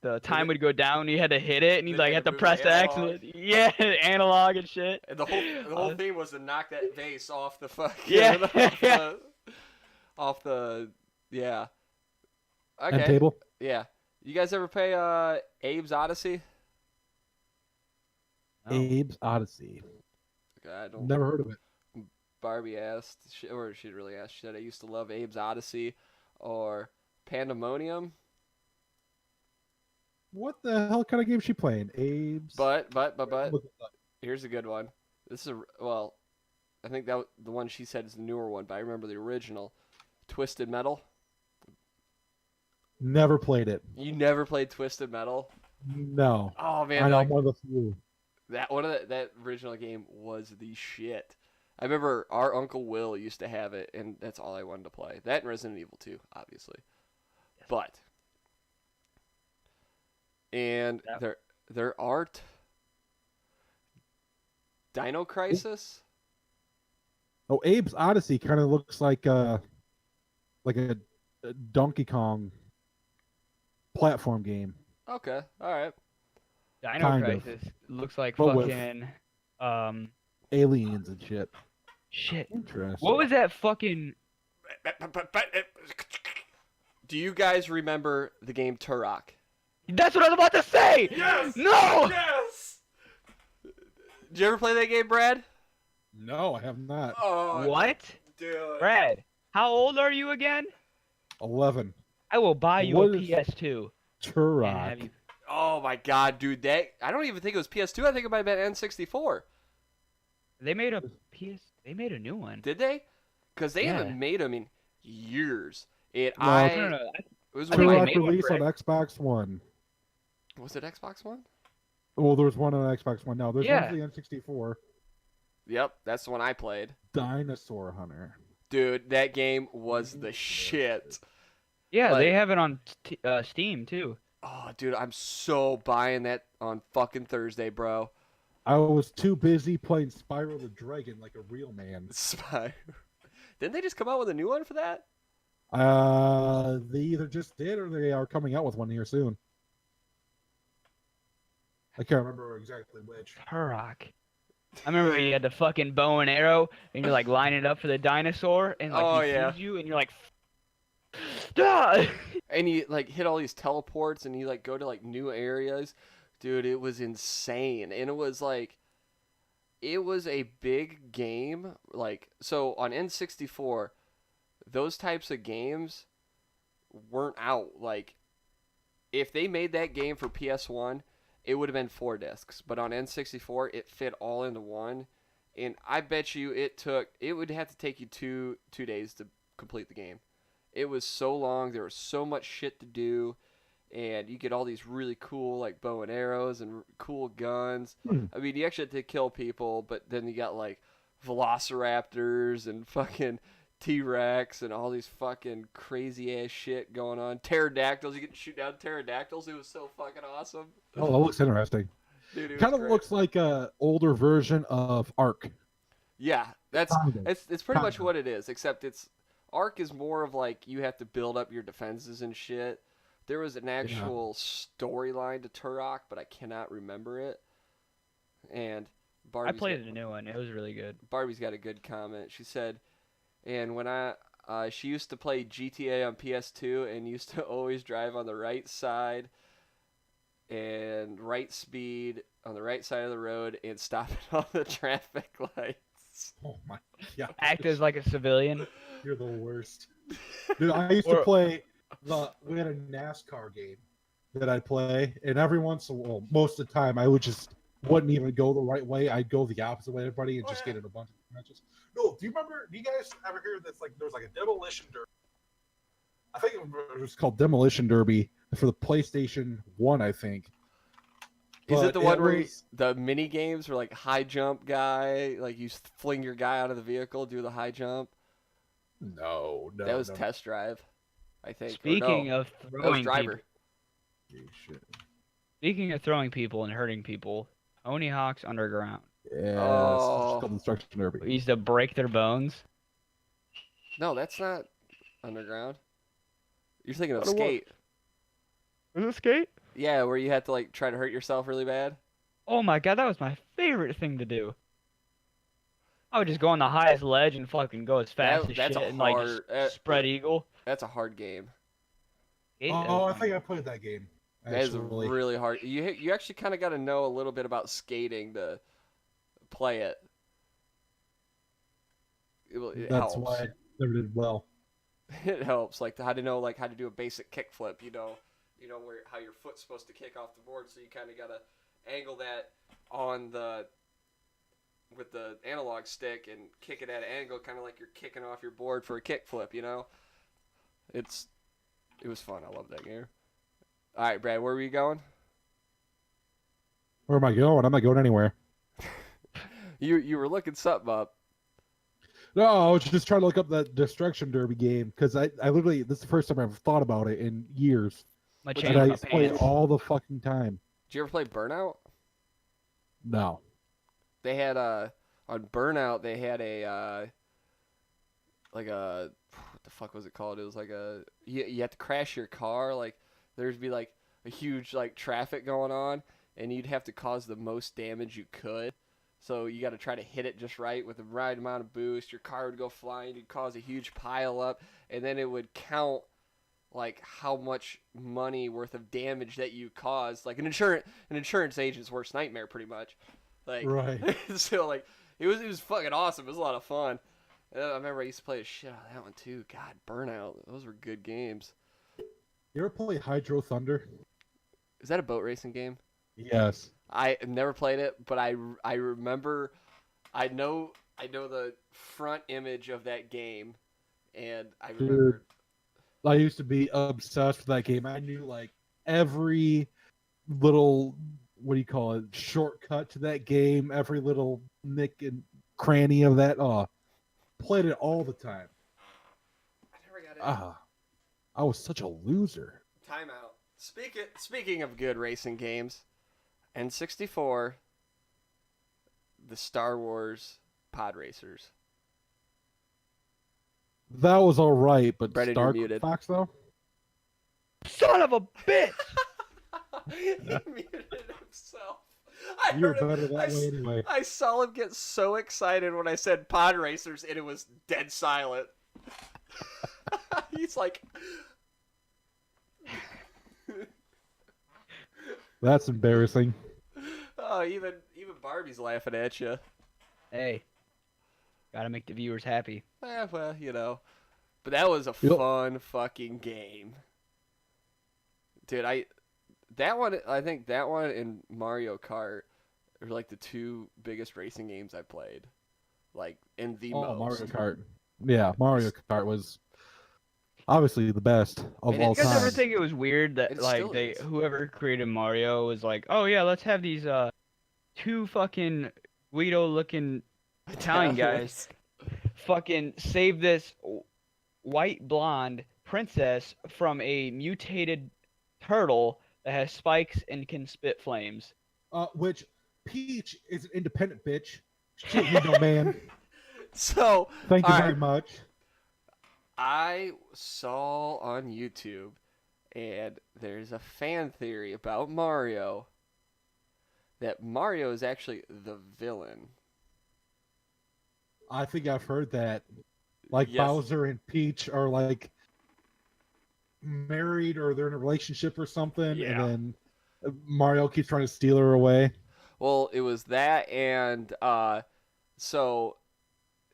the time would go down and you had to hit it and you'd Then like you have had to to move press the X analog. and yeah, analog and shit. And the whole thing was to knock that vase off the fucking Yeah, yeah. off the yeah. End Okay. table. Yeah. You guys ever play Abe's Odyssey? Oh. Abe's Odyssey. I don't. Never heard of it. Barbie asked, or she really asked. She said, "I used to love Abe's Odyssey, or Pandemonium." What the hell kind of game is she playing? Abe's. But Look it up. here's a good one. This is well, I think that the one she said is the newer one, but I remember the original, Twisted Metal. Never played it. You never played Twisted Metal? No. Oh man, I know like, I'm one of the few. that original game was the shit. I remember our Uncle Will used to have it, and that's all I wanted to play. That and Resident Evil 2, obviously. Yes. But and That- their art, Dino Crisis. Oh, Abe's Odyssey kind of looks like a Donkey Kong platform game. Okay, all right. Dino Kind of. Crisis looks like But with- fucking Aliens and shit. shit. Interesting. What was that fucking? Do you guys remember the game Turok? That's what I was about to say. Yes! No. Yes! Did you ever play that game, Brad? No, I have not. Oh, What? dude. Brad, how old are you again? 11. I will buy you What a is- PS2 and have Turok. you. Oh my god, dude, that I don't even think it was PS2. I think it might have been N64. They made a PS. They made a new one. Did they? Because they Yeah. haven't made them in years. It No, I No, no, no. it was I think when they Turok made one released for on Xbox One. was it Xbox One? Well, there was one on Xbox One. No, there's Yeah. one for the N64. Yep, that's the one I played. Dinosaur Hunter. Dude, that game was the shit. Yeah, Like- they have it on Steam too. Oh, dude, I'm so buying that on fucking Thursday, bro. I was too busy playing Spyro the Dragon like a real man. Spy. Didn't they just come out with a new one for that? They either just did or they are coming out with one here soon. I can't remember exactly which. Turok. I remember you had the fucking bow and arrow, and you're like lining it up for the dinosaur, and like Oh, he yeah. sees you, and you're like, "Ah!" And you like hit all these teleports and you like go to like new areas. Dude, it was insane. And it was like it was a big game. Like so on N64, those types of games weren't out. Like if they made that game for PS1, it would have been 4 discs. But on N64, it fit all into one. And I bet you it would have to take you two days to complete the game. It was so long. There was so much shit to do, and you get all these really cool like bow and arrows and cool guns. I mean, you actually had to kill people, but then you got like velociraptors and fucking T-Rex and all these fucking crazy ass shit going on. Pterodactyls. You get to shoot down pterodactyls. It was so fucking awesome. Oh, that looks interesting. Dude, it was Kind of great. looks like a older version of Ark. Yeah, that's Kind of. it's pretty much Kind of. what it is. Except Ark is more of like you have to build up your defenses and shit. There was an actual storyline to Turok, but I cannot remember it. And I Barbie's played the new one. It was really good. Barbie's got a good comment. She said, and when she used to play GTA on PS2 and used to always drive on the right side and right speed on the right side of the road and stop at all the traffic lights. Oh my god. Act as like a civilian. You're the worst. Dude, I used to play We had a NASCAR game that I'd play, and every once in a while, most of the time, I would just wouldn't even go the right way. I'd go the opposite way, everybody, and just get in a bunch of matches. No, do you remember? Do you guys ever hear this? Like, there was like a demolition derby. I think it was called Demolition Derby for the PlayStation 1, I think. Is it But the one where was- the mini games were like high jump guy, like you fling your guy out of the vehicle, do the high jump? No, That was no. Test Drive, I think. Or Speaking no, of that was throwing Driver. people, Shit. speaking of throwing people and hurting people, Tony Hawk's Underground. Yeah, Oh. it's called Destruction Derby. We used to break their bones. No, that's not Underground. You're thinking of I don't want- Skate. Was it skate? Yeah, where you had to like try to hurt yourself really bad. Oh my god, that was my favorite thing to do. I would just go on the highest ledge and fucking go as fast as that's shit a and like hard- just spread eagle. That's a hard game. Oh, I think I played that game. That is Actually. really hard. You actually kind of got to know a little bit about skating to play it. It That's helps. why I never did well. It helps, like how to know like how to do a basic kickflip. You know where how your foot's supposed to kick off the board, so you kind of gotta angle that on the with the analog stick and kick it at an angle, kind of like you're kicking off your board for a kickflip. You know, it was fun. I love that game. All right, Brad, where were you going? Where am I going? I'm not going anywhere. You were looking something up. No, I was just trying to look up that Destruction Derby game because I literally this is the first time I've thought about it in years, My Which- chain and I on my used to play it pants. all the fucking time. Did you ever play Burnout? No, They had on Burnout they had a like a what the fuck was it called? It was like you had to crash your car, like there'd be like a huge like traffic going on and you'd have to cause the most damage you could. So you got to try to hit it just right with the right amount of boost. Your car would go flying, you'd cause a huge pile up, and then it would count like how much money worth of damage that you caused. Like an insurance agent's worst nightmare pretty much. Like right. so like it was fucking awesome. It was a lot of fun. I remember I used to play the shit out of that one too. God, Burnout. Those were good games. You ever play Hydro Thunder? Is that a boat racing game? Yes. I never played it, but I remember, I know the front image of that game, and I remember. I used to be obsessed with that game. I knew like every little shortcut to that game, every little nick and cranny of that. Played it all the time. I never got it. I was such a loser. Timeout. Speaking of good racing games, N64, the Star Wars Pod Racers. That was all right, but Brennan, Star you're muted. Fox though. Son of a bitch! He muted himself. You're better that way anyway. I saw him get so excited when I said Pod Racers, and it was dead silent. He's like, That's embarrassing. oh, even Barbie's laughing at you. Hey, gotta make the viewers happy. Well, you know. But that was a Yep. fun fucking game. Dude, I think that one and Mario Kart are like the two biggest racing games I played. Like in the most. Mario Kart. Yeah, Mario Kart was obviously the best of And all it's- You guys ever time. think it was weird that It like still is. whoever created Mario was like, oh yeah, let's have these two fucking Guido looking Italian guys fucking save this white blonde princess from a mutated turtle that has spikes and can spit flames. Which Peach is an independent bitch. She ain't need no man. So, Thank you all very right, much. I saw on YouTube, and there's a fan theory about Mario that Mario is actually the villain. I think I've heard that. Like Yes. Bowser and Peach are like married or they're in a relationship or something, Yeah. and then Mario keeps trying to steal her away. Well, it was that, and so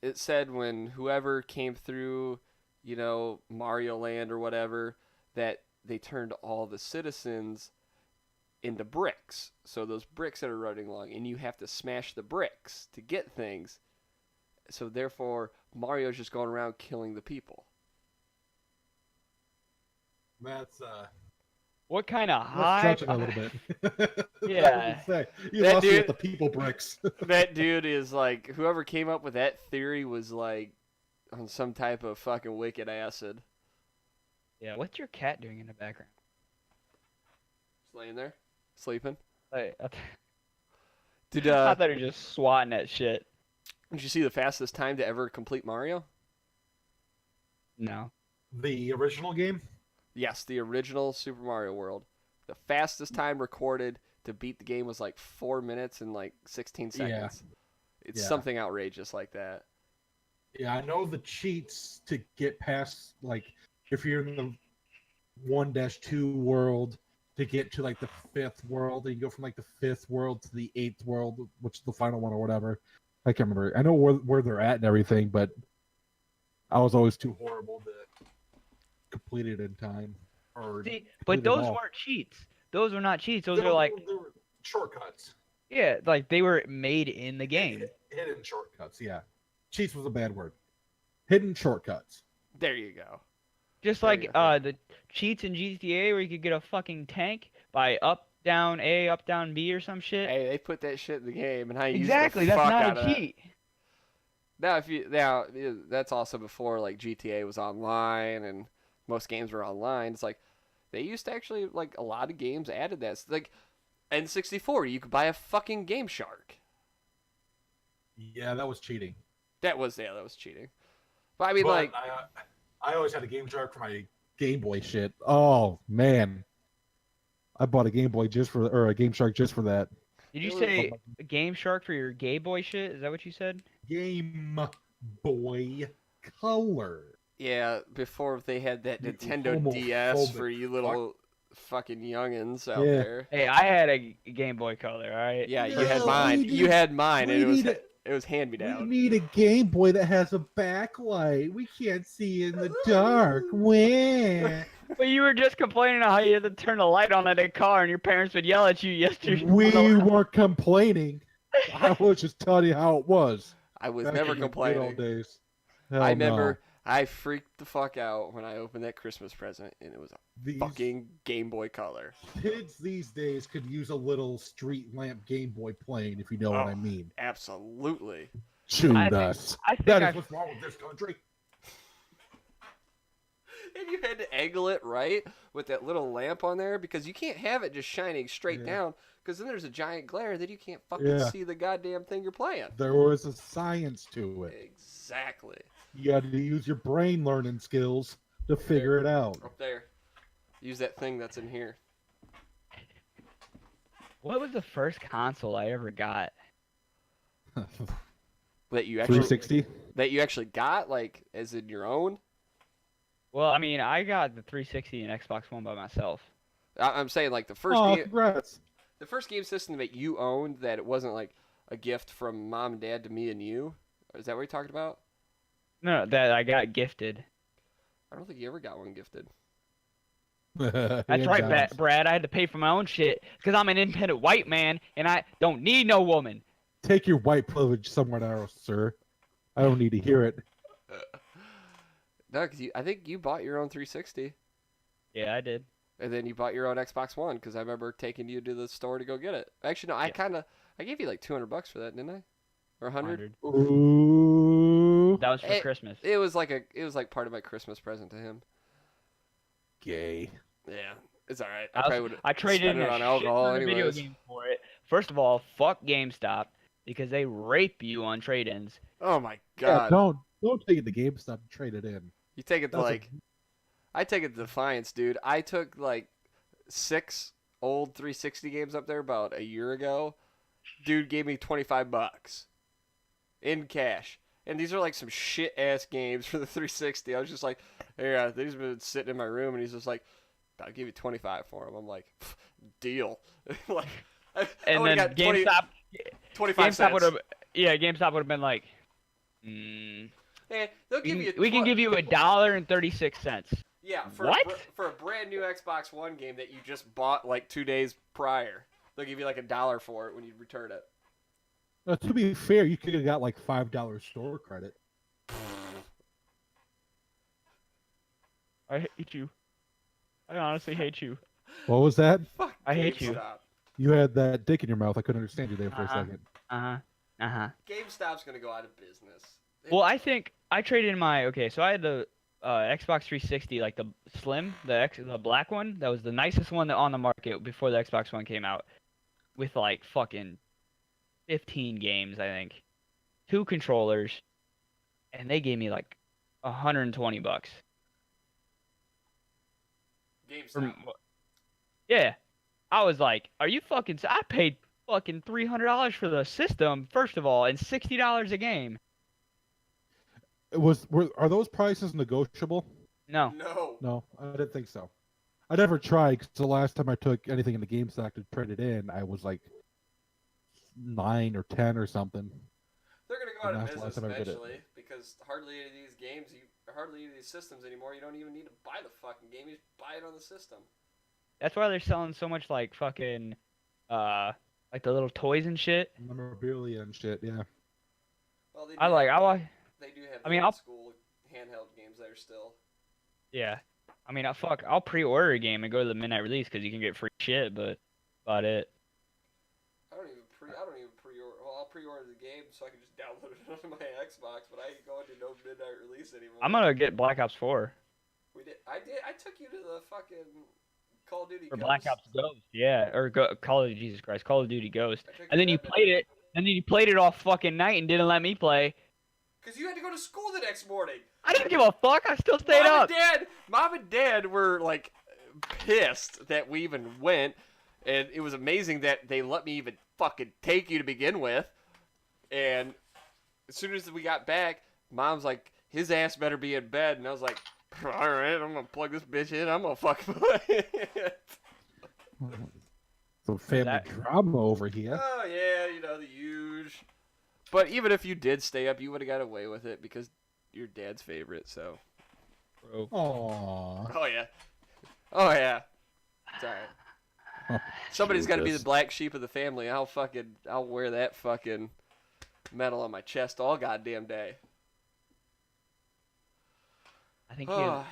it said when whoever came through, Mario Land or whatever, that they turned all the citizens into bricks. So those bricks that are running along, and you have to smash the bricks to get things. So therefore, Mario's just going around killing the people. That's What kind of that's high? stretching a little bit. Yeah. You That lost me dude- at the people bricks. That dude is like, whoever came up with that theory was like on some type of fucking wicked acid. Yeah. What's your cat doing in the background? Just laying there, sleeping. Like, Did I thought you were just swatting that shit. Did you see the fastest time to ever complete Mario? No. The original game. Yes, the original Super Mario World. The fastest time recorded to beat the game was like 4 minutes and like 16 seconds. It's Yeah. something outrageous like that. Yeah, I know the cheats to get past, like, if you're in the 1-2 world, to get to like the 5th world, and you go from like the 5th world to the 8th world, which is the final one or whatever. I can't remember. I know where they're at and everything, but I was always too horrible to complete it in time. Or See, complete but it those all. weren't cheats. Those were not cheats. Those They are were- like, they were shortcuts. yeah, like they were made in the game. Hidden shortcuts, yeah. Cheats was a bad word. Hidden shortcuts. There you go. Just There like you go. the cheats in GTA where you could get a fucking tank by up down A, up down B or some shit. Hey, they put that shit in the game, and I used Exactly, the that's fuck not out a of that. cheat. Now that's also before like GTA was online and most games were online. It's like they used to actually, like, a lot of games added that. It's like N64, you could buy a fucking Game Shark. Yeah, that was cheating. That was cheating. But I mean, But like, I always had a Game Shark for my Game Boy shit. Oh man, I bought a Game Boy or a Game Shark just for that. Did you It was- say Game Shark for your gay boy shit? Is that what you said? Game Boy Color. yeah, before they had that You Nintendo DS for homophobic you little fucking youngins out Yeah. there. Hey, I had a Game Boy Color, alright? Yeah, you had No, mine. we You need- had mine, and we it was hand me We down. need a Game Boy that has a backlight. We can't see in the dark. When But you were just complaining how you had to turn the light on in a car and your parents would yell at you yesterday. we weren't complaining. I was just telling you how it was. I was Back never in the good complaining. old days. Hell I no. remember I freaked the fuck out when I opened that Christmas present, and it was a These fucking Game Boy Color. kids these days could use a little street lamp Game Boy playing, if you know what I Oh. mean. Absolutely. Shoot I think- us. I think That I is what's wrong with this country. And you had to angle it right with that little lamp on there because you can't have it just shining straight Yeah. down because then there's a giant glare that you can't fucking Yeah. see the goddamn thing you're playing. There was a science to it. Exactly. You had to use your brain learning skills to figure it out. Up there. Use that thing that's in here. What was the first console I ever got? That you actually 360? got, like, as in your own. Well, I mean, I got the 360 and Xbox One by myself. I'm saying, like, the first Oh, game, congrats. the first game system that you owned that it wasn't like a gift from mom and dad to me and you. Is that what you're talking about? No, that I got gifted. I don't think you ever got one gifted. That's right, Brad. I had to pay for my own shit because I'm an independent white man and I don't need no woman. Take your white privilege somewhere else, sir. I don't need to hear it. No, because I think you bought your own 360, Yeah, I did. and then you bought your own Xbox One because I remember taking you to the store to go get it. Actually, no, I gave you like $200 for that, didn't I? Or 100? 100. Ooh. That was for Eh, Christmas. It was like part of my Christmas present to him. Gay. Yeah, it's all right. I probably would I traded in it a on shit alcohol ton of video anyways. games for it. First of all, fuck GameStop because they rape you on trade-ins. Oh my Yeah, god! don't take it to GameStop and trade it in. You take it to That's a- like, I take it to Defiance, dude. I took like 6 old 360 games up there about a year ago. Dude gave me $25 in cash. And these are like some shit ass games for the 360. I was just like, yeah, these have been sitting in my room, and he's just like, I'll give you 25 for them. I'm like, deal. like, I And would've then got 20 GameStop, 25 GameStop would cents. have, yeah, GameStop would have been like, They'll give you we can give you $1.36. Yeah, for What? For a brand new Xbox One game that you just bought like 2 days prior, they'll give you like $1 for it when you return it. To be fair, you could have got like $5 store credit. I hate you. I honestly hate you. What was that? Fuck I hate you. GameStop. You had that dick in your mouth. I couldn't understand you there for a second. GameStop's gonna go out of business. Well, I think I traded in my so I had the Xbox 360, like the Slim, the black one. That was the nicest one on the market before the Xbox One came out, with like fucking 15 games, I think, 2 controllers, and they gave me like $120. GameStop. Yeah, I was like, "Are you fucking?" I paid fucking $300 for the system first of all, and $60 a game. Are those prices negotiable? No. No. No, I didn't think so. I never tried, 'cause the last time I took anything in the GameStop to trade it in, I was like 9 or 10 or something. They're gonna go out of That's the last business time I did it. eventually because hardly any of these games, hardly any of these systems anymore. You don't even need to buy the fucking game; you just buy it on the system. That's why they're selling so much like fucking, like the little toys and shit. Memorabilia and shit, yeah. Well, they do I like. They do have I mean, old I'll- school handheld games there still. Yeah. I mean, I'll pre-order a game and go to the midnight release because you can get free shit, but about it. I don't even pre-order. Well, I'll pre-order the game so I can just download it onto my Xbox, but I ain't going to no midnight release anymore. I'm gonna get Black Ops 4 I took you to the fucking Call of Duty for Ghost. Black Ops Ghost. Yeah, or Call of Jesus Christ, Call of Duty Ghost. I took And then to you that played midnight. it, and then you played it all fucking night and didn't let me play. Cause you had to go to school the next morning. I didn't give a fuck. I still stayed up. Mom and Dad were like pissed that we even went, and it was amazing that they let me even fucking take you to begin with. And as soon as we got back, Mom's like, his ass better be in bed, and I was like, all right, I'm gonna plug this bitch in. I'm gonna fucking play it. Some family drama over here. Oh yeah, you know the huge. But even if you did stay up, you would have got away with it because you're Dad's favorite. So. Bro. Aww. Oh yeah. Oh yeah. It's alright. Oh, Somebody's got to be the Jesus. black sheep of the family. I'll wear that fucking medal on my chest all goddamn day. I think Oh.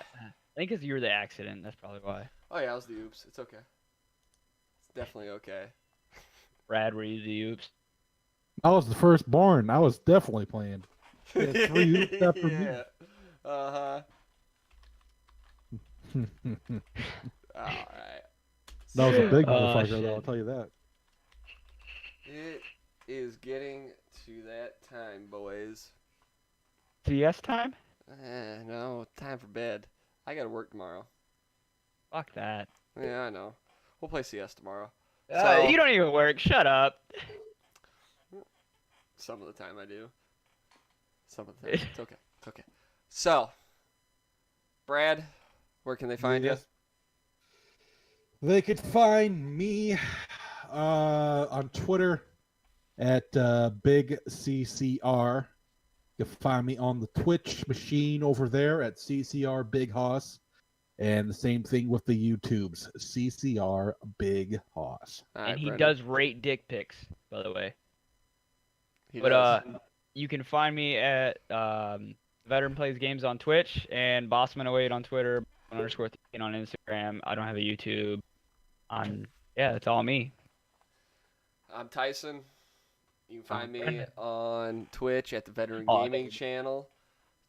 because you were the accident. That's probably why. Oh yeah, I was the oops. It's okay. It's definitely okay. Brad, were you the oops? I was the firstborn. I was definitely playing. He had 3 oops after yeah. Uh huh. me. Alright. That was a big Oh, motherfucker, shit. though, I'll tell you that. It is getting to that time, boys. CS time? No, time for bed. I gotta work tomorrow. Fuck that. Yeah, I know. We'll play CS tomorrow. So- You don't even work. Shut up. Some of the time I do. Some of the time. It's okay. It's okay. So, Brad, where can they find Yes. They could find me on Twitter at Big CCR. You can find me on the Twitch machine over there at CCR Big Hoss. And the same thing with the YouTubes, CCR Big Hoss. you? And he Brendan. does rate dick pics, by the way. He But does. you can find me at Veteran Plays Games on Twitch and Bossman08 on Twitter, _13 on Instagram. I don't have a YouTube. Yeah, it's all me. I'm Tyson. You can find me Brendan. on Twitch at the Veteran Oh, Gaming dude. channel,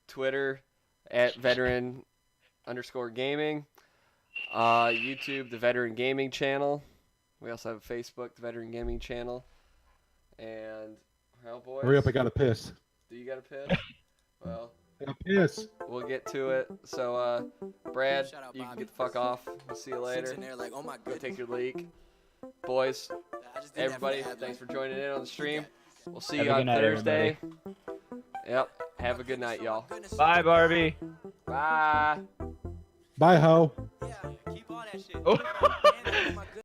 Twitter at Veteran _gaming, YouTube, the Veteran Gaming channel. We also have a Facebook, the Veteran Gaming channel. And, well, boys. Hurry up, I gotta piss. Do you got a piss? Well, I gotta piss. we'll get to it. So, Brad, Shout out, you can Bobby. get the fuck off. We'll see you Sits later. in there like, oh my Go goodness. take your leak. Boys, I just did that for everybody, the ad, thanks for like, joining in on the stream. We'll see Have you a on good night, Thursday. Yep. Have a good night, y'all. goodness. Bye, Barbie. Bye. Bye, ho. Yeah, keep on that shit. Oh. Man, oh my goodness.